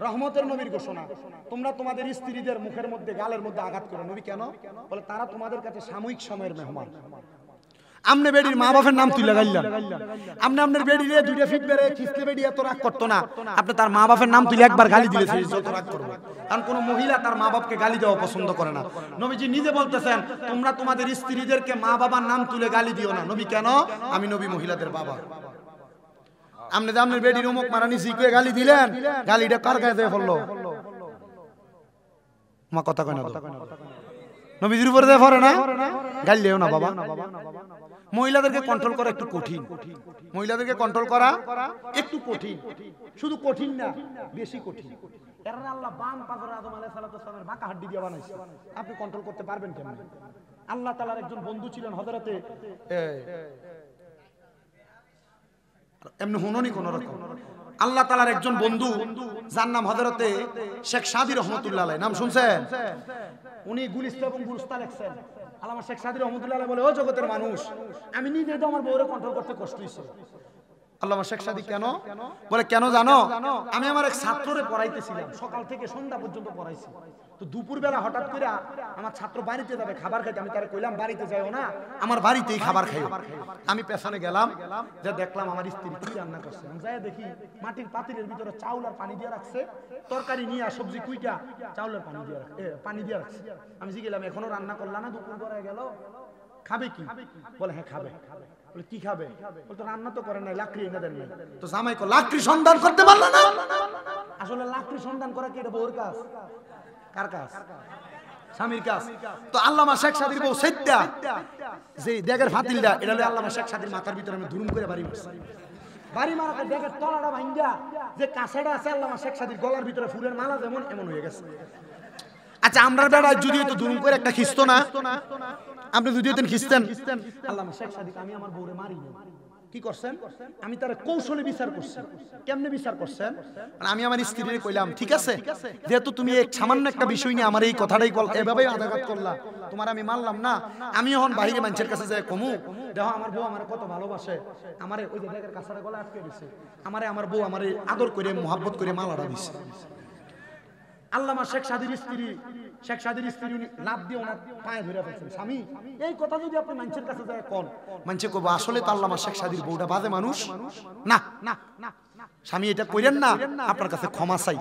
রহমতের নবীর ঘোষণা, তোমরা তোমাদের স্ত্রীদের মুখের মধ্যে গালের মধ্যে আঘাত করো। নবী কেন? বলে তারা তোমাদের কাছে সাময়িক সময়ের মেহমান। আমনে বেডির মা বাপের নাম তুলে গাইলাম, আমনে আপনার বেডিরে দুইটা ফিট বেড়ে খিস্তে বেডি এত রাগ করতো না, আপনি তার মা বাপের নাম তুলে একবার গালি দিলেছে যত রাগ করবে। কারণ কোন মহিলা তার মা বাপকে গালি দেওয়া পছন্দ করে না। নবীজি নিজে বলতেছেন তোমরা তোমাদের স্ত্রীদেরকে মা বাবার নাম তুলে গালি দিও না। নবী কেন? আমি নবী মহিলাদের বাবা। আপনি যে আপনার বেডির অমুক মারানি জিকে গালি দিলেন, গালিটা কার গায়ে দিয়ে পড়লো? মা কথা কয় না, নবীজির উপরে দিয়ে পড়ে না, গালি দিও না বাবা। মহিলাদেরকে কন্ট্রোল করা একটু কঠিন, মহিলাদেরকে কন্ট্রোল করা একটু কঠিন, শুধু কঠিন না বেশি কঠিন। এরা আল্লাহ বাম পাজরে আদম আলাইহিস সালামের বাঁকা হাড্ডি দিয়ে বানাইছে, আপনি কন্ট্রোল করতে পারবেন কেমন? আল্লাহ তাআলার একজন বন্ধু ছিলেন হযরতে এমনি হুননি কোন রকম, আল্লাহ তাআলার একজন বন্ধু যার নাম হযরতে শেখ সাদী রহমাতুল্লাহ আলাইহি, নাম শুনছেন? উনি গুলিস্তান এবং গুরুস্তান লেখছেন। আল্লামা শেখ সাদী রহমাতুল্লাহ আলাইহি বলে, ও জগতের মানুষ, আমি নিজে তো আমার বউরে কন্ট্রোল করতে কষ্ট হইছে। আল্লামা শেখ সাদী কেন? বলে কেন জানো? আমি আমার এক ছাত্ররে পড়াইতেছিলাম, সকাল থেকে সন্ধ্যা পর্যন্ত পড়াইছি। তো দুপুর বেলা হঠাৎ করে আমার ছাত্র বাড়িতে যাবে খাবার খাইতে, আমি তারে কইলাম বাড়িতে যাইও না, আমার বাড়িতেই খাবার খাইও। আমি পেছনে গেলাম, যে দেখলাম আমার স্ত্রী কি রান্না করছে। আমি যাই দেখি মাটির পাতিলের ভিতরে চাউল আর পানি দিয়ে রাখছে, তরকারি নিয়ে সবজি কুইটা চাউলের পানি দিয়ে রাখছে। আমি জিগেলাম এখনো রান্না করলা না, দুপুর করে গেল, খাবে কি? বলে হ্যাঁ খাবে। বলে কি খাবে? বলে তো রান্না তো করে নাই, লাকড়ি এনে দেন নাই। তো জামাই কো লাকড়ি সন্ধান করতে পারলো না। আসলে লাকড়ি সন্ধান করা কি এটা বউর কাজ? কার কাজ? স্বামীর কাজ। তো আল্লামা শেখ সাদীর বউ সেদ্দা যে ডেগের ফাতিলটা, এটা হলো আল্লামা শেখ সাদীর মাথার ভিতরে আমি ধুরুম করে বাড়ি মারছি। বাড়ি মারাতে ডেগের তলাটা ভাঙ্গা যে কাছেটা আছে আল্লামা শেখ সাদীর গলার ভিতরে ফুলের মালা যেমন এমন হয়ে গেছে। আচ্ছা আমরা বেড়া যদি তো ধুরুম করে একটা খিস্ত না, আপনি যদি হতেন খিস্তেন। আল্লামা শেখ সাদীকে আমি আমার বউরে মারি না। কি করছেন? আমি তার কৌশলে বিচার করছি। কেমনে বিচার করছেন? আমি আমার স্ত্রীকে কইলাম, ঠিক আছে, যেহেতু তুমি এক সামান্য একটা বিষয় নিয়ে আমার এই কথাটাই এভাবেই আঘাত করলা, তোমার আমি মানলাম না, আমি এখন বাইরে মানুষের কাছে যাই কমু, দেখো আমার বউ আমার কত ভালোবাসে, আমারে ওই যে ব্যাগের কাছারে গলা আটকে দিছে, আমারে আমার বউ আমারে আদর করে মোহাব্বত করে মালাটা দিছে। আল্লামা শেখ সাদীর স্ত্রী, শেখ সাদীর স্ত্রী উনি লাভ দিয়ে ওনার পায়ে ধরে ফেলছেন। স্বামী, এই কথা যদি আপনি মানুষের কাছে যায় কোন মানুষে কইবো আসলে তো আল্লামা শেখ সাদীর বউটা বাজে মানুষ না। না না স্বামী এটা কইরেন না, আপনার কাছে ক্ষমা চাই।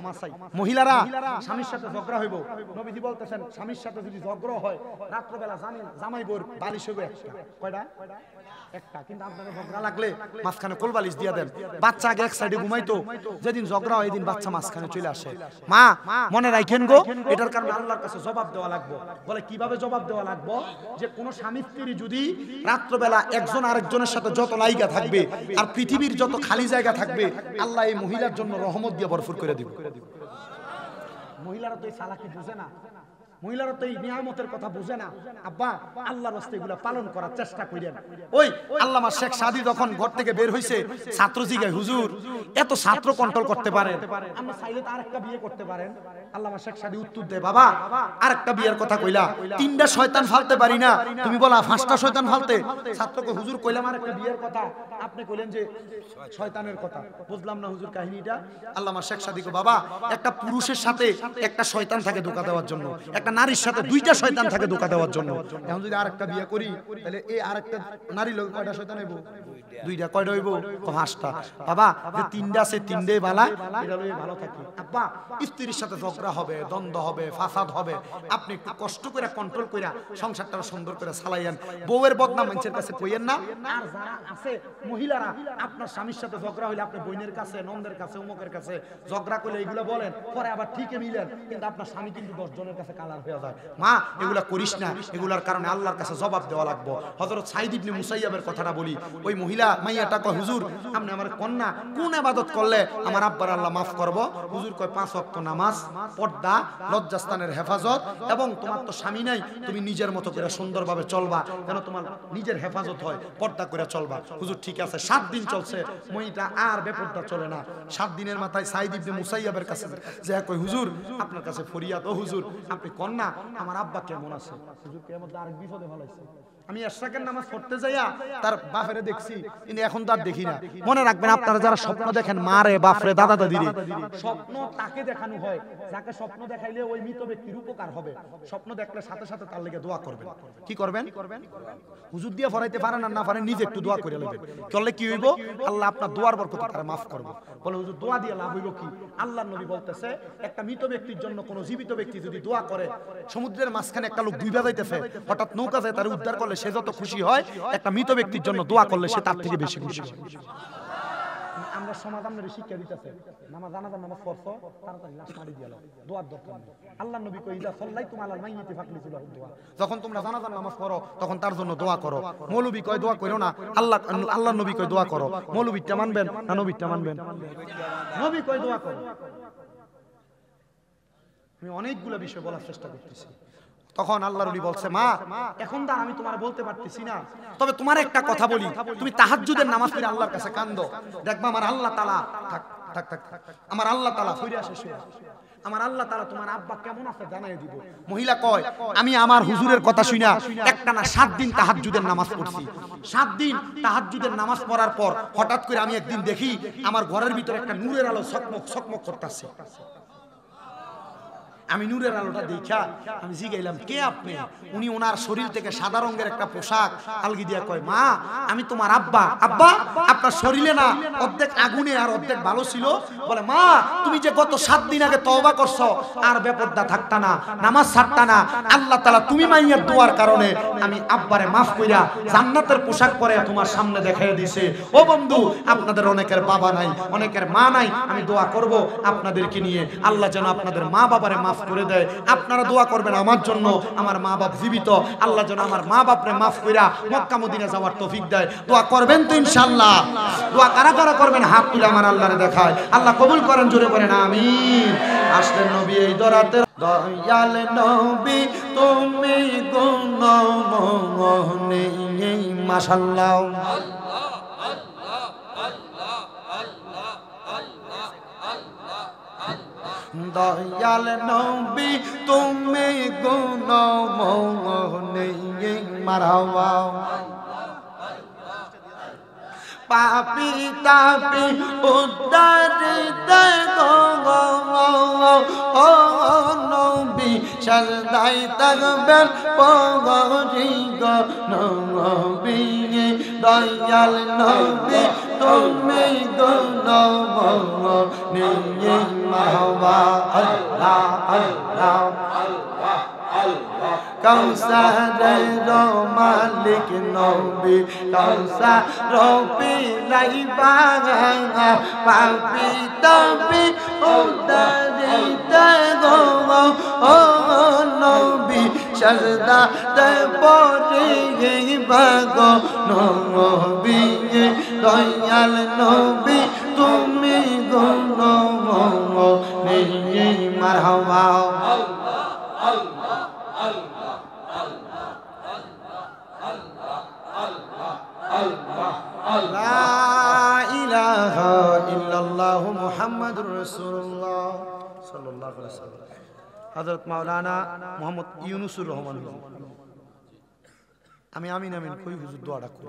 মহিলারা স্বামীর সাথে ঝগড়া হইব, নবীজি বলতেছেন স্বামীর সাথে যদি ঝগড়া হয় রাত্রবেলা জামাই বউর বালিশ হইবে একটা। কয়টা? একটা। কিন্তু আপনাকে ঝগড়া লাগলে মাঝখানে কোল বালিশ দিয়ে দেন। বাচ্চা আগে এক সাইডে ঘুমাইতো, যেদিন ঝগড়া হয় এদিন বাচ্চা মাঝখানে চলে আসে। মা মনে রাখেন গো, এটার কারণে আল্লাহর কাছে জবাব দেওয়া লাগবে। বলে কিভাবে জবাব দেওয়া লাগবে? যে কোন স্বামী স্ত্রী যদি রাত্রবেলা একজন আরেকজনের সাথে যত লাইগা থাকবে আর পৃথিবীর যত খালি জায়গা থাকবে, আল্লাহ এই মহিলার জন্য রহমত দিয়ে ভরপুর করে দিবে। মহিলারা তো এই চালাকি বুঝে না, মহিলারা তো এই নিয়ামতের কথা বুঝে না। আব্বা আল্লাহর রাস্তায় এগুলা পালন করার চেষ্টা করেন। ওই আল্লামা শেখ সাদী যখন ঘর থেকে বের হইছে, ছাত্র জিগায় হুজুর এত ছাত্র কন্ট্রোল করতে পারেন, আমরা চাইলে তো আরেকটা বিয়ে করতে পারেন। আল্লামা শেখ সাদী উত্তর দেয়, বাবা আরেকটা বিয়ের কথা কইলা, তিনটা শয়তান ফালতে পারি না, তুমি বলা পাঁচটা শয়তান ফালতে। ছাত্রকে হুজুর কইলাম আরেকটা বিয়ের কথা, আপনি কইলেন যে শয়তানের কথা। বুঝলাম না হুজুর কাহিনীটা। আল্লামা শেখ সাদী কো, বাবা একটা পুরুষের সাথে একটা শয়তান থাকে ধোঁকা দেওয়ার জন্য, একটা নারীর সাথে দুইটা শয়তান থাকে ধোঁকা দেওয়ার জন্য। এখন যদি আরেকটা বিয়ে করি তাহলে এই আরেকটা নারী লোক কয়টা শয়তান হইব? দুইটা। কয়টা হইব? পাঁচটা। বাবা যে তিনটা আছে তিনটাই বালা, এটা লইয়ে ভালো থাকি। আব্বা স্ত্রীর সাথে ঝগড়া হবে, দ্বন্দ্ব হবে, ফাসাদ হবে, আপনি একটু কষ্ট করে কন্ট্রোল করে সংসারটা সুন্দর করে চালাইয়েন। বউয়ের বদনাম মানুষের কাছে কইয়েন না। আর যারা আছে মহিলারা, আপনার স্বামীর সাথে ঝগড়া হইলে আপনি বোনের কাছে, নন্দের কাছে, অমুকের কাছে ঝগড়া করলে এগুলো বলেন, পরে আবার ঠিকই মিলেন, কিন্তু আপনার স্বামী কিন্তু 10 জনের কাছে কালার হয়ে যায়। মা এগুলা করিস না, এগুলার কারণে আল্লাহর কাছে জবাব দেওয়া লাগবে। হযরত সাঈদ ইবনে মুসাইয়াবের কথাটা বলি, ওই মহিলা মাইয়াটা কয়, হুজুর আপনি আমার কন্যা কোন ইবাদত করলে আমার আব্বার আল্লাহ মাফ করব? হুজুর কয় 5 ওয়াক্ত নামাজ, পর্দা, লজ্জাস্থানের হেফাজত, এবং তোমার তো স্বামী নাই, তুমি নিজের মতো করে সুন্দরভাবে চলবা, যেন তোমার নিজের হেফাজত হয়, পর্দা করে চলবা। হুজুর ঠিক আছে। 7 দিন চলছে, মহিলা আর বেপর্দা চলে না। 7 দিনের মাথায় সাঈদ ইবনে মুসাইয়াবের কাছে যে কয়, হুজুর আপনার কাছে ফরিয়াদ, ও হুজুর আপনি কন্যা আমার আব্বা কেমন আছে? হুজুর কেমন আরেক বিপদে ভালাইছে। আমি এশরাকের নামাজ পড়তে যাইয়া তার বাপেরে দেখছি কিন্তু এখন তো আর দেখি না। মনে রাখবেন আপনারা যারা স্বপ্ন দেখেন মারে বাপরে দাদা দাদিরে, স্বপ্ন তাকে দেখানো হয় যাকে স্বপ্ন দেখাইলে ওই মৃত ব্যক্তির উপকার হবে। স্বপ্ন দেখলে সাথে সাথে তার লেগে দোয়া করবেন। কি করবেন? হুজুর দিয়ে ফরাইতে পারেন আর না পারেন নিজে একটু দোয়া করে নেবেন। করলে কি হইব? আল্লাহ আপনার দোয়ার বরকতে তারা মাফ করবে। বলে হুজুর দোয়া দিয়ে লাভ হইব কি? আল্লাহর নবী বলতেছে একটা মৃত ব্যক্তির জন্য কোন জীবিত ব্যক্তি যদি দোয়া করে, সমুদ্রের মাঝখানে একটা লোক ডুবে যাইতেছে, হঠাৎ নৌকা যায় তার উদ্ধার করলে সে যত খুশি হয়, একটা মৃত ব্যক্তির জন্য দোয়া করলে সে তার থেকে বেশি খুশি হয়। আমরা সমাজ আমরা শিক্ষা দিতেছে, নামাজ জানাজার নামাজ পড়ছো তাড়াতাড়ি লাশ মারি দিয়ালো, দোয়ার দরকার নেই। আল্লাহর নবী কই ইজা সাল্লাইতুম আলাল মাইয়িতি ফাকলিসুল দোয়া, যখন তোমরা জানাজার নামাজ পড়ো তখন তার জন্য দোয়া করো। মৌলবী কয় দোয়া করো না, আল্লাহর নবী কয় দোয়া করো। মৌলবীটা মানবেন না নবীটা মানবেন? নবী কয় দোয়া করো। আমি অনেকগুলো বিষয় বলার চেষ্টা করতেছি। তখন আল্লাহর ওলি বলছে, মা এখন তো আমি তোমার বলতে পারতেছি না, তবে তোমার একটা কথা বলি, তুমি তাহাজ্জুদের নামাজ পড়ে আল্লাহর কাছে কান্দো, দেখবা আমার আল্লাহ তাআলা থাক থাক থাক আমার আল্লাহ তাআলা ফিরে আসে, আমার আল্লাহ তাআলা তোমার আব্বা কেমন আছে জানাই দিব। মহিলা কয়, আমি আমার হুজুরের কথা শুনা একটানা 7 দিন তাহাজ্জুদের নামাজ পড়ছি। 7 দিন তাহাজ্জুদের নামাজ পড়ার পর হঠাৎ করে আমি একদিন দেখি আমার ঘরের ভিতরে একটা নূরের আলো চকমক চকমক করতেছে। আমি নূরের আলোটা দেখা আমি জিগাইলাম, কে আপনি? উনি ওনার শরীর থেকে সাদা রঙের একটা পোশাক আলগি দিয়া কয়, মা আমি তোমার আব্বা। আব্বা আপনার শরীরে না অর্ধেক আগুনে আর অর্ধেক ভালো ছিল। বলে, মা তুমি যে গত 7 দিন আগে তওবা করছো আর বেপরদা থাকতা না, নামাজ ছাড়তা না, আল্লাহ তাআলা তুমি মাইয়ার দোয়ার কারণে আমি আব্বারে মাফ কইরা জান্নাতের পোশাক পরে তোমার সামনে দেখাইয়া দিয়েছে। ও বন্ধু, আপনাদের অনেকের বাবা নাই, অনেকের মা নাই, আমি দোয়া করব আপনাদেরকে নিয়ে, আল্লাহ যেন আপনাদের মা বাবারে মাফ করে দেয়। আপনারা দোয়া করবেন আমার জন্য, আমার মা বাপ জীবিত, আল্লাহ যেন আমার মা বাপরে মাফ কইরা মক্কা মদিনা যাওয়ার তৌফিক দেয়। দোয়া করবেন তো ইনশাআল্লাহ? দোয়া কারা কারা করবেন হাত তুলে আমার আল্লাহরে দেখায়, আল্লাহ কবুল করেন, জোরে বলেন আমিন। আসলেন নবী এই দরাতে, দয়াল নবী তুমি গুণমনে, মাশাআল্লাহ দয়াল নবী তুমি গুণমনে, মারহাবা। পাপি তাপি উদ্ধারিত ও নবী, সাজদাই থাকবেন পগরি গো নবী, দয়াল নবী তুমি গুণমনে, মারহাবা। আল্লাহ আল্লাহ কাউসারের মালিক নবী, কাউসার পিলাইবা পাপি তাপি উদ্ধারিত গো নবী, সাজদাতে পড়িবা গো নবী, দয়াল নবী তুমি গুণমনে, মারহাবা। লা ইলাহা ইল্লাল্লাহু মুহাম্মাদুর রাসূলুল্লাহ সাল্লাল্লাহু আলাইহি ওয়াসাল্লাম। হযরত মাওলানা মুহাম্মদ ইউনূসুর রহমান। আমি আমিন আমিন কই হুজুর দোয়াটা করি,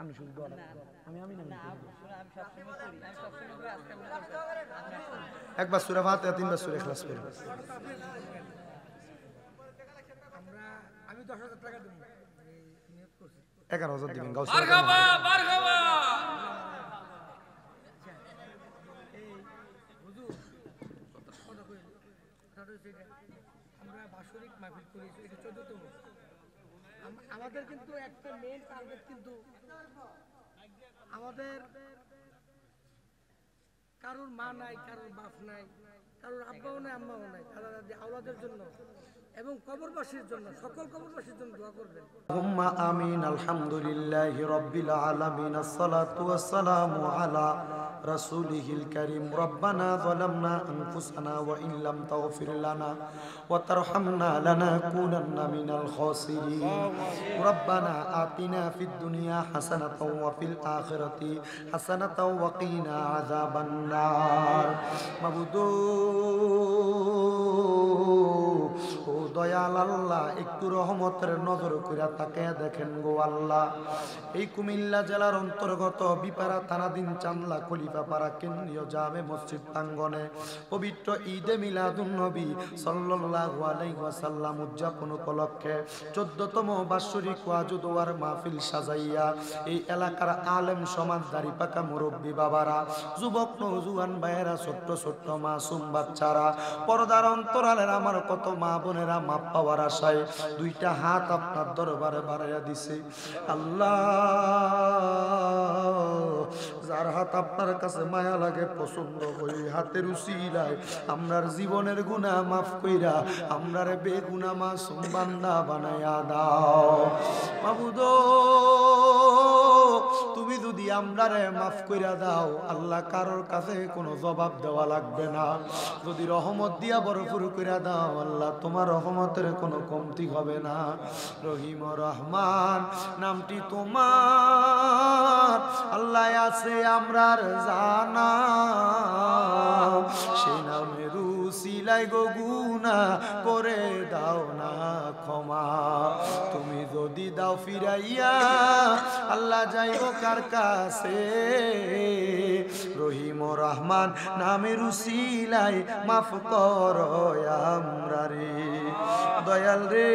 আমি শুধু দোয়াটা আমি আমিন আমিন করি। একবার সূরা ফাতিহা, 3 বার সূরা ইখলাস পড়ি। আমি 10,000 টাকা দেব, নিয়ত করছি 11,000 দিবেন। মারহাবা মারহাবা। এই হুজুর কথা কই, আমরা বাৎসরিক মাহফিল করি, এটা 14তম। আমাদের কিন্তু একটা মেইন টার্গেট, কিন্তু আমাদের কারোর মা নাই, কারোর বাপ নাই, কারোর আব্বাও নাই, আম্মাও নাই, দাদা দাদি আওলাদের জন্য এবং কবরবাসীর জন্য, সকল কবরবাসীর জন্য দোয়া করবেন। আল্লাহুম্মা আমিন। আলহামদুলিল্লাহি রাব্বিল আলামিন, আসসালাতু ওয়াসসালামু আলা রাসূলিহিল কারীম। রব্বানা যালামনা আনফুসানা ওয়া ইন লাম তাগফির লানা ওয়া তারহামনা লানাকুনান্না মিনাল খাসিরিন। রব্বানা আতিনা ফিদ দুনিয়া হাসানাতাও ওয়া ফিল আখিরাতি হাসানাতাও ওয়া কিনা আযাবান নার। মাবুদু ও দয়াল আল্লাহ একটু রহমতের নজর কইরা তাকায়া দেখেন গো আল্লাহ। এই কুমিল্লা জেলার অন্তর্গত বিপাড়া থানাধীন চান্দলা খলিফাপাড়া কেন্দ্রীয় জামে মসজিদ প্রাঙ্গণে পবিত্র ঈদে মিলাদুন নবী সাল্লাল্লাহু আলাইহি ওয়াসাল্লাম উদযাপন উপলক্ষে 14তম বাৎসরিক ওয়াজ ও দোয়ার মাহফিল সাজাইয়া এই এলাকার আলেম সমাজদারি পাকা মুরব্বী বাবারা, যুবক নওজোয়ান ভাইয়েরা, ছোট্ট ছোট্ট মাসুম বাচ্চারা, পর্দার অন্তরালের আমার কত মা বোনেরা মাপ পাওয়ার আশায় দুইটা হাত আপনার দরবারে বাড়াইয়া দিছে। আল্লাহ, যার হাত আপনার কাছে মায়া লাগে, পছন্দ হই, হাতের উসিলায় আমরার জীবনের গুনাহ মাফ কইরা আমরারে বেগুনাহ মাসুম বান্দা বানায়া দাও মাবুদ। তুমি যদি আমরারে মাফ কইরা দাও আল্লাহ, কারোর কাছে কোনো জবাব দেওয়া লাগবে না। যদি রহমত দিয়া ভরপুর কইরা দাও আল্লাহ, তোমার রহমতের কোনো কমতি হবে না। রহিম রহমান নামটি তোমার আল্লাহ আছে আমরার জানা, সেই নামের উসিলাই গো গুনাহ করে দাও না ক্ষমা। তুমি যদি দাও ফিরাইয়া আল্লাহ যাইব কার কাছে? রহিম রহমান নামের উসিলাই মাফ করো আমরারে দয়াল রে।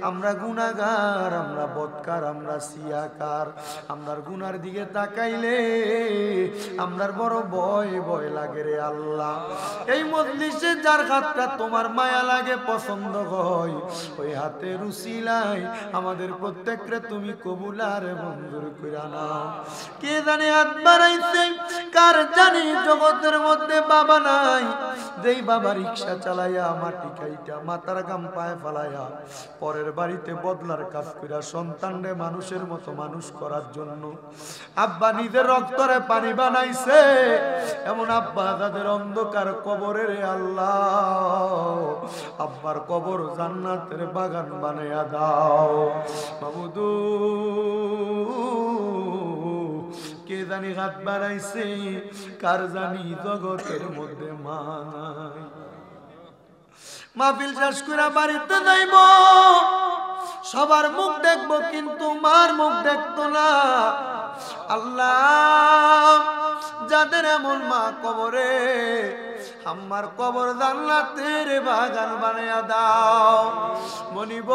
আমরা গুনাহগার, আমরা বদকার, আমরা সিয়াকার। আমরার গুনার দিকে তাকাইলে আমরার বড় ভয় ভয় লাগে রে আল্লাহ। এই মজলিসে যার হাতটা তোমার মায়া লাগে, পছন্দ হয়, ওই হাতের উসিলায় আমাদের প্রত্যেকরে তুমি কবুল আর মঞ্জুর কইরা নাও। কে জানে হাত বাড়াইছে, কার জানি জগতের মধ্যে বাবা নাই, যেই বাবা রিকশা চালাইয়া মাটি খাইটা মাথার গাম পায়ে ফালাইয়া পরের বাড়িতে বদলার কাজ কইরা সন্তানরে মানুষের মতো মানুষ করার জন্য আব্বা নিজের রক্তরে পানি বানাইছে, এমন আব্বা যাদের অন্ধকার কবরে রে আল্লাহ, আব্বার কবর জান্নাতের বাগান বানাইয়া দাও মাবুদু। কে জানি হাত বাড়াইছে, কার জানি জগতের মধ্যে মা নাই। মাহফিল শেষ করে বাড়িতে যাইব, সবার মুখ দেখবো কিন্তু মার মুখ দেখতো না। আল্লাহ, যাদের এমন মা কবরে, আমার কবর জান্নাতের বাগান বানায়া দাও মনিব।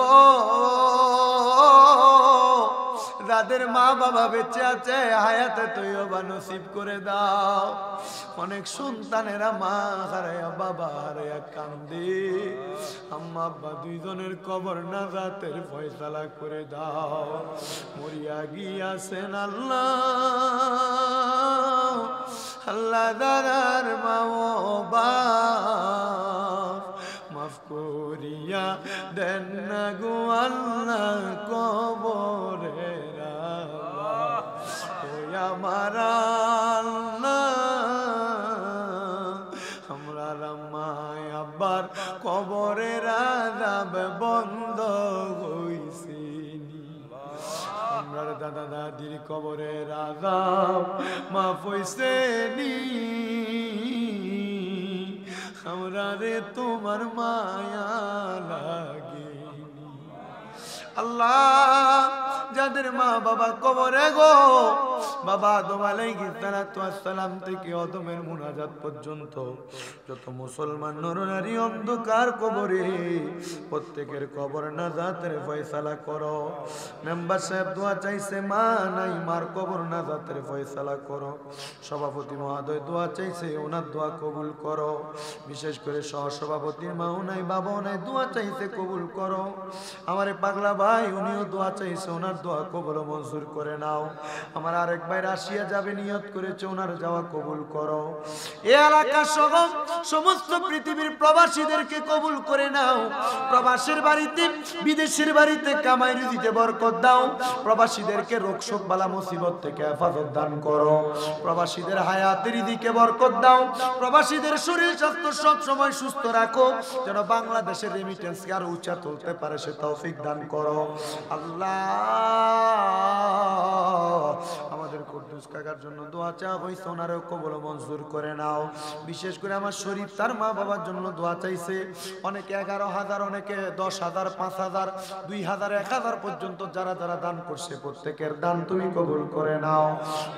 যাদের মা বাবা বেঁচে আছে হায়াতে তৈয়বা নসিব করে দাও। অনেক সন্তানেরা মা হারায়া বাবা হারায়া কান্দে, আম্মা আব্বা দুইজনের কবর নাজাতের ফয়সালা করে দাও। মরিয়া গিয়াছেন আল্লাহ, আল্লাহ দাদার মা বাপ মাফ করিয়া দেন না গো আল্লাহ কবরে আমার আমরা রাম্মায় আব্বার কবরের আযাব বন্ধ হইছে, আমরা দাদা দাদির কবরের আযাব মাফ হইছে নি, আমরা রে তোমার মায়া লাগে। আল্লাহ, যাদের মা বাবা কবরে গো, বাবা আদম আলাইহিস সালাম থেকে আদমের মুনাজাত পর্যন্ত যত মুসলমান নরনারী অন্ধকার কবরে, প্রত্যেকের কবর নাজাতের ফয়সালা করো। মেম্বার সাহেব দোয়া চাইছে, মা নাই, মার কবর নাজাতের ফয়সালা করো। সভাপতি মহোদয় দোয়া চাইছে, ওনার দোয়া কবুল করো। বিশেষ করে সহসভাপতির মাও নাই, বাবাও নাই, দোয়া চাইছে কবুল করো। আমার পাগলা ভাই উনিও দোয়া চাইছে, ওনার দোয়া কবুল মঞ্জুর করে নাও। আমার আরেক ভাই রাশিয়া যাবে নিয়ত করেছে, ওনার যাওয়া কবুল করো। এই এলাকা সহ সমস্ত পৃথিবীর প্রবাসীদেরকে কবুল করে নাও। প্রবাসীর বাড়িতে বিদেশের বাড়িতে কামাই রুজিতে বরকত দাও। প্রবাসীদেরকে রোগ শোক বালা মুসিবত থেকে হেফাজত দান করো। প্রবাসীদের হায়াতের দিকে বরকত দাও। প্রবাসীদের শরীর স্বাস্থ্য সব সময় সুস্থ রাখো, যেন বাংলাদেশের রেমিটেন্সকে আরো উঁচা তুলতে পারে সে তৌফিক দান করো। আল্লাহ, আমাদের আমাদের কুদ্দুস কাকার জন্য দোয়া চাওয়া হয়েছে, ওনারও কবুল মঞ্জুর করে নাও। বিশেষ করে আমার শরীফ তার মা বাবার জন্য দোয়া চাইছে, অনেকে 11,000, অনেকে 10,000, 5,000, 2,000, 1,000 পর্যন্ত যারা যারা দান করছে প্রত্যেকের দান তুমি কবুল করে নাও।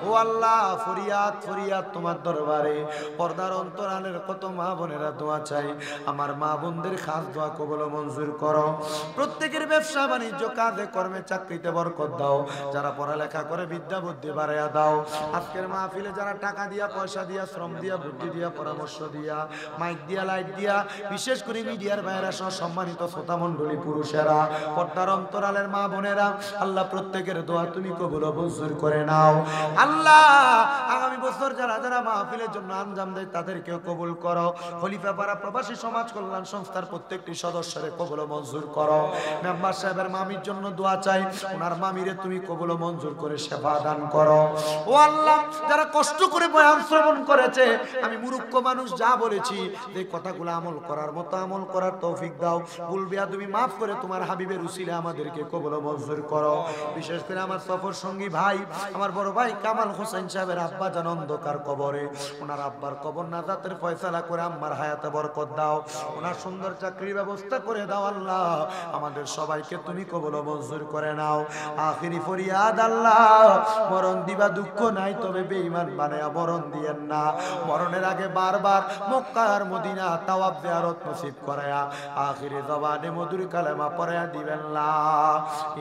ও আল্লাহ, ফরিয়াদ ফরিয়াদ তোমার দরবারে। পর্দার অন্তরালের কত মা বোনেরা দোয়া চাই, আমার মা বোনদের খাস দোয়া কবুল মঞ্জুর করো। প্রত্যেকের ব্যবসা বাণিজ্য, কাজে কর্মে, চাকরিতে বরকত দাও। যারা পড়ালেখা করে বিদ্যা বুদ্ধি বাড়াইয়া দাও। আজকের মাহফিলে যারা টাকা দিয়া, পয়সা দিয়া, শ্রম দিয়া, বুদ্ধি দিয়া, পরামর্শ দিয়া, মাইক দিয়া, লাইট দিয়া, বিশেষ করে মিডিয়ার ভাইয়েরা সহ সম্মানিত শ্রোতা মণ্ডলী, পুরুষেরা, পর্দার অন্তরালের মা বোনেরা, আল্লাহ প্রত্যেকের দোয়া তুমি কবুল মঞ্জুর করে নাও। আল্লাহ আগামী বছর যারা যারা মাহফিলের জন্য আঞ্জাম দেয় তাদেরকেও কবুল করো। খলিফাপাড়া প্রবাসী সমাজ কল্যাণ সংস্থার প্রত্যেকটি সদস্যের কবুল মঞ্জুর করো। মেম্বার সাহেবের মামির জন্য দোয়া চাই, ওনার মামিরে তুমি কবুল মঞ্জুর করে সেবা দান করো। ও আল্লাহ, যারা কষ্ট করে বয়ান শ্রবণ করেছে, আমি মূর্খ মানুষ যা বলেছি, এই কথাগুলো আমল করার মতো আমল করার তৌফিক দাও। ভুল বেয়াদবি মাফ করে তোমার হাবিবের উসিলে আমাদেরকে কবুল মঞ্জুর করো। বিশেষ করে আমার সফর সঙ্গী ভাই, আমার বড় ভাই কামাল হোসেন সাহেবের আব্বা জান অন্ধকার কবরে, ওনার আব্বার কবর নাজাতের ফয়সালা করে আম্মার হায়াতে বরকত দাও। ওনার সুন্দর চাকরির ব্যবস্থা করে দাও। আল্লাহ আমাদের সবাইকে তুমি কবুল মঞ্জুর করে নাও। আখিরি ফরিয়াদ আল্লাহ, মরণ দিবা দুঃখ নাই, তবে বেঈমান বানায়া মরণ দিয়েন না। মরণের আগে বারবার মক্কা আর মদিনা তাওয়াফ জিয়ারত নসিব করায়া আখিরি জবানে মধুর কালেমা পড়ায়া দিবেন লা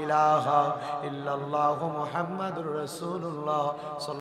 ইলাহা ইল্লাল্লাহু মুহাম্মাদুর রাসূলুল্লাহ।